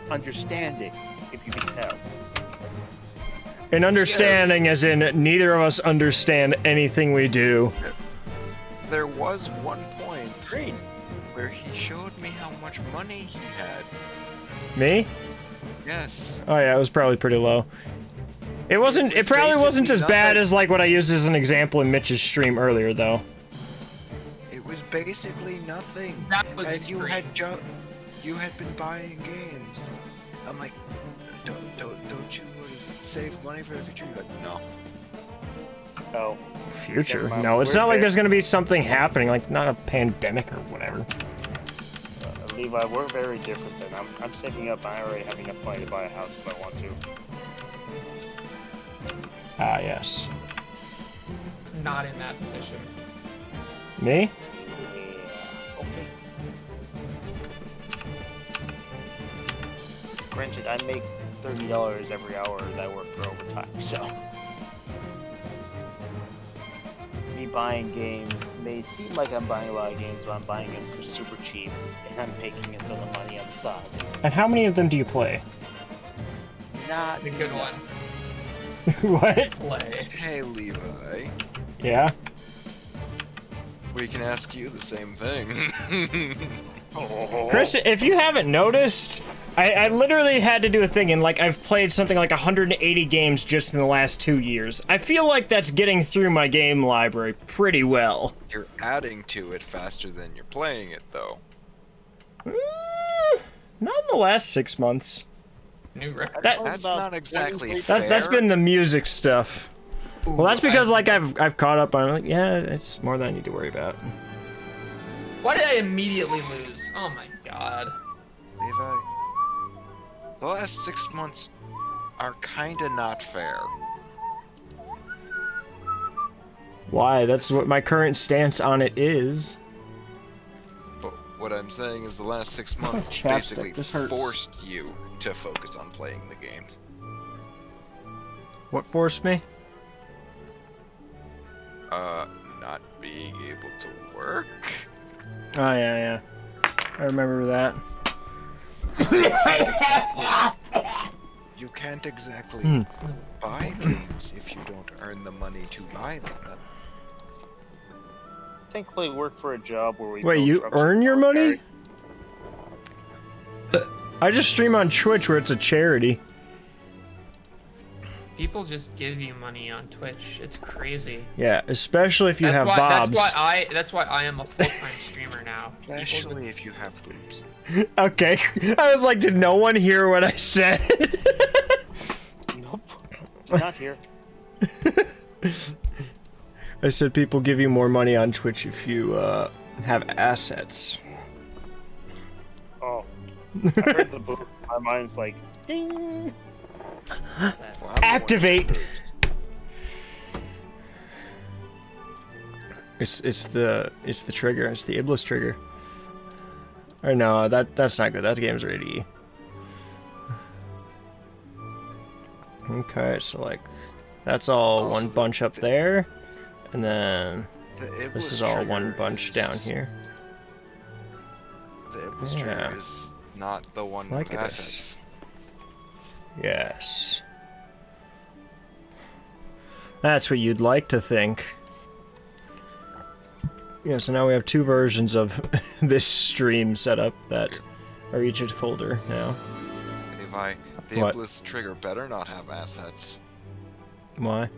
understanding, if you can tell. An understanding as in neither of us understand anything we do. There was one point Great. where he showed me how much money he had. Me? Yes. Oh yeah, it was probably pretty low. It wasn't. It was probably wasn't as basically bad nothing. as like what I used as an example in Mitch's stream earlier, though. It was basically nothing. That was And you had extreme. you had been buying games. I'm like, don't you save money for the future? You're like, no. Oh, Future? Never mind. No, it's We're not like there. there's gonna be something happening, like not a pandemic or whatever. Levi, we're very different then. I'm saving up. I already have enough money to buy a house if I want to. Ah, yes. It's not in that position. Me? Yeah. Okay. Granted, I make $30 every hour that I work for overtime, so me buying games may seem like I'm buying a lot of games, but I'm buying them for super cheap, and I'm making a ton of money on the side. And how many of them do you play? Not The good one. What? Play. Hey Levi, Yeah? we can ask you the same thing. Chris, if you haven't noticed, I literally had to do a thing, and like I've played something like 180 games just in the last 2 years. I feel like that's getting through my game library pretty well. You're adding to it faster than you're playing it, though. Not in the last 6 months. New record. That- That's about not exactly 20 fair. That's been the music stuff. Well, that's because like I've caught up on like, yeah, it's more than I need to worry about. Why did I immediately lose? Oh my god. Levi, the last 6 months are kinda not fair. Why? That's what my current stance on it is. But what I'm saying is the last 6 months Chapstick, basically this hurts. forced you to focus on playing the games. What forced me? Not being able to work. Oh yeah. I remember that. You can't exactly buy games if you don't earn the money to buy them. Thankfully, work for a job where we. Wait, build you trucks earn for your money? military. I just stream on Twitch where it's a charity. People just give you money on Twitch. It's crazy. Yeah, especially if you have why, bobs. That's why I am a full-time streamer now. People Especially if you have boobs. Okay, I was like, did no one hear what I said? Nope. Not here. I said people give you more money on Twitch if you have assets. Oh. I heard the boot. My mind's like, ding. Well, I'm the one Activate. with boobs. It's the trigger. It's the Iblis trigger. Or no, that's not good. That game's rated E. Okay, so like that's all Also, one bunch up there, and then The Iblis this is all trigger one bunch is- down here. The Iblis Yeah. trigger is not the one Like with this. assets. Yes. That's what you'd like to think. Yeah, so now we have two versions of this stream setup that are each a folder now. Levi, the What? Iblis trigger better not have assets. Why?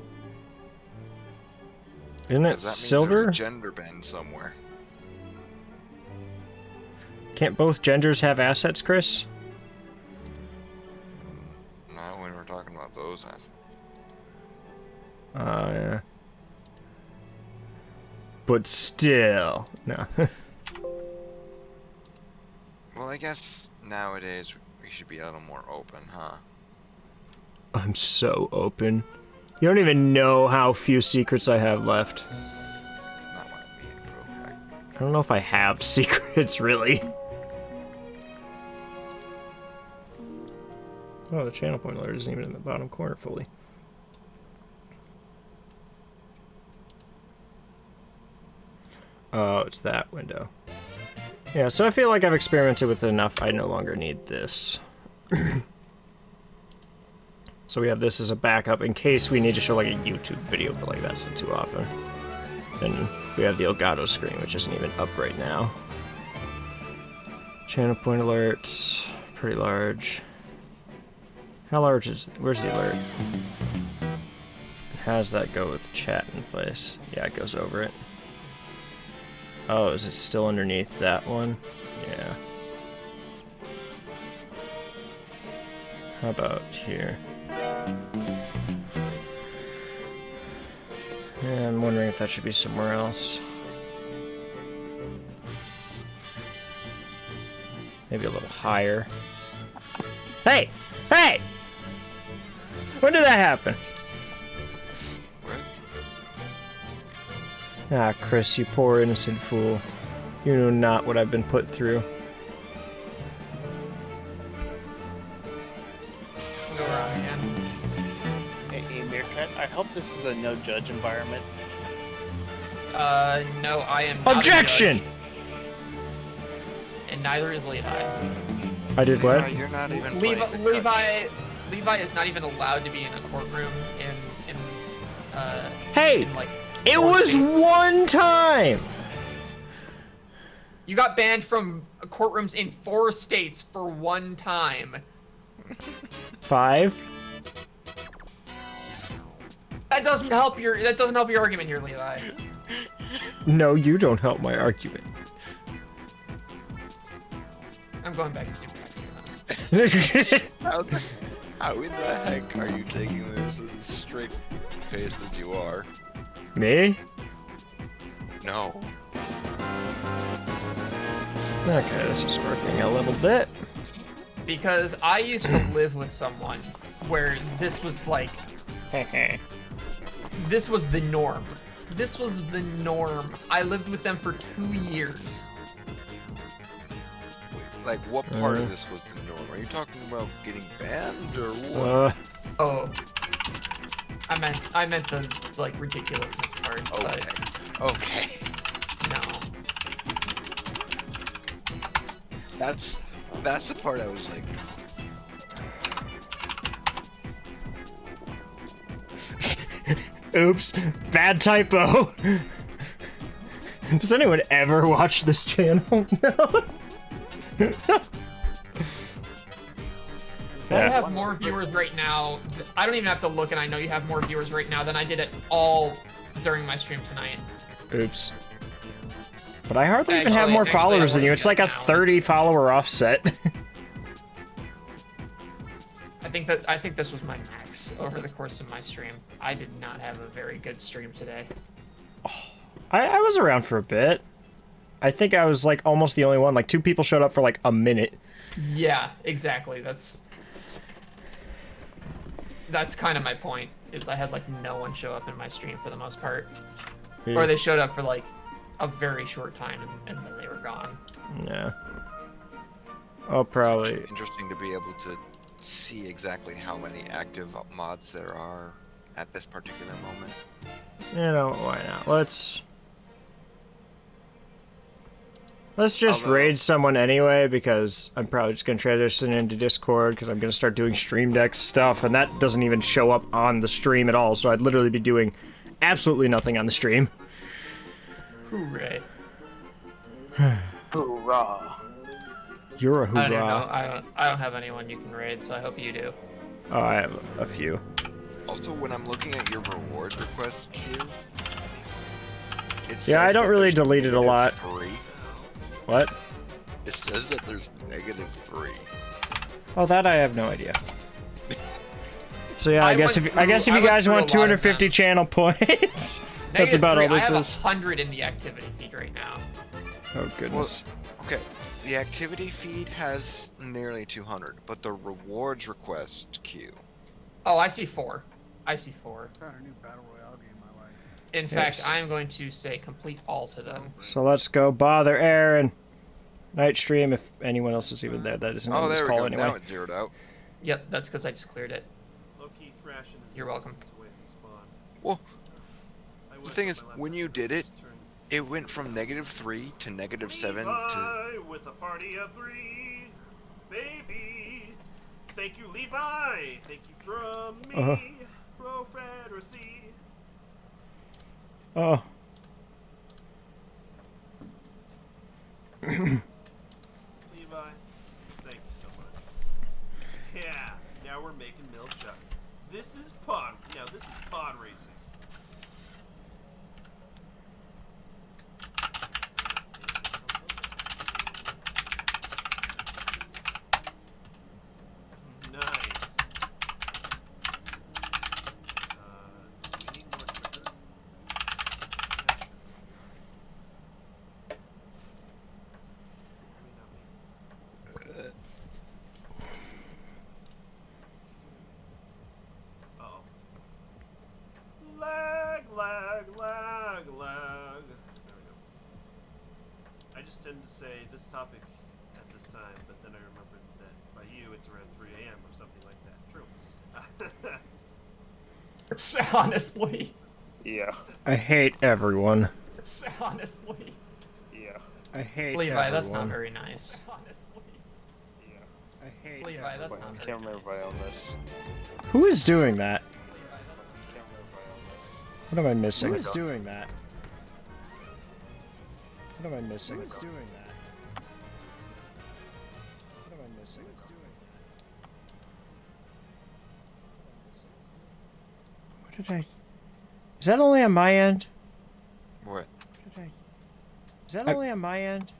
Isn't it 'Cause that means silver? there's a gender bend somewhere. Can't both genders have assets, Chris? Not when we're talking about those assets. Yeah. But still, no. Well, I guess nowadays we should be a little more open, huh? I'm so open. You don't even know how few secrets I have left. Not what I mean, bro. I don't know if I have secrets, really. Oh, the channel point alert isn't even in the bottom corner fully. Oh, it's that window. Yeah, so I feel like I've experimented with enough. I no longer need this. So we have this as a backup in case we need to show like a YouTube video, but like that's not too often. Then we have the Elgato screen, which isn't even up right now. Channel point alerts, pretty large. How large is, where's the alert? How does that go with chat in place? Yeah, it goes over it. Oh, is it still underneath that one? Yeah. How about here? Yeah, I'm wondering if that should be somewhere else. Maybe a little higher. Hey! Hey! When did that happen? What? Ah, Chris, you poor innocent fool. You know not what I've been put through. Go around again. Hey, Meerkat, I hope this is a no-judge environment. No, I am not a Objection! judge, and neither is Levi. I did what? Levi, you're not even playing the Levi is not even allowed to be in a courtroom Hey! in like It 4 was states. one time! You got banned from courtrooms in 4 states for one time. 5? That doesn't help your argument here, Levi. No, you don't help my argument. I'm going back to Super How in the heck are you taking this as straight faced as you are? Me? No. Okay, this is working a little bit. Because I used to live with someone where this was like, this was the norm. This was the norm. I lived with them for 2 years. Like, what part of this was the norm? Are you talking about getting banned or what? Oh. I'm I meant the like ridiculousness part. Okay. Okay. But no. That's the part I was like, Oops, bad typo. Does anyone ever watch this channel? No. I Yeah. have more viewers right now. I don't even have to look, and I know you have more viewers right now than I did it all during my stream tonight. Oops. But I hardly even have Actually- more actually, followers I'm than you. looking It's like at a it now. 30 follower offset. I think this was my max over the course of my stream. I did not have a very good stream today. I was around for a bit. I think I was like almost the only one. Like 2 people showed up for like a minute. Yeah, exactly. That's kind of my point. Is I had like no one show up in my stream for the most part, or they showed up for like a very short time and then they were gone. Yeah. Oh, probably. interesting to be able to see exactly how many active mods there are at this particular moment. You know, why not? Let's just Although- raid someone anyway, because I'm probably just gonna transition into Discord, because I'm gonna start doing Stream Deck stuff, and that doesn't even show up on the stream at all, so I'd literally be doing absolutely nothing on the stream. Hooray! Hoorah! You're a I don't know. hoorah. I don't have anyone you can raid, so I hope you do. Oh, I have a few. Also, when I'm looking at your reward request queue, it says Yeah, I don't that really there's delete it a lot. -3. What? It says that there's -3. Oh, that I have no idea. So yeah, I guess went if you through guys a want lot of 250 them. channel points, that's about all this I have is. 100 in the activity feed right now. Oh goodness. Okay, the activity feed has nearly 200, but the rewards request queue. Oh, I see 4. I see 4. Found a new battle royale game I like. In fact, Yes. I'm going to say complete all to them. So let's go bother Aaron. Night stream, if anyone else is even there, that isn't on Oh, this there we call go. anyway. Now it's zeroed out. Yep, that's because I just cleared it. Low-key thrashing is You're welcome. distance away from spawn. Well, I the went thing with is, my when laptop you did it, just turned it went from -3 to -7 to. Levi with a party of 3, baby. Thank you, Levi. Thank you from me, Uh-huh. Profederacy. Oh. Levi, thank you so much. Yeah, now we're making milk chuck. This is pod. Now this is pod racing. Nice. Do we need more sugar? Yeah, sure. Uh-oh. Lag, lag, lag, lag. There we go. I just tend to say this topic at this time, but then I remembered that by you it's around 3 a.m. or something like that. True. Honestly. Yeah, I hate everyone. Honestly. yeah, I hate Levi, everyone. that's not very nice. Honestly. yeah. I hate Levi, that's Wait, not I very can't remember nice. if I own this. Who is doing that? I can't remember if I own this. What am I missing? Who Who's is doing that? What am I missing? Who's doing that? What am I missing? Who's doing that? What did I... Is that only on my end? What? What did I... Is that only on my end?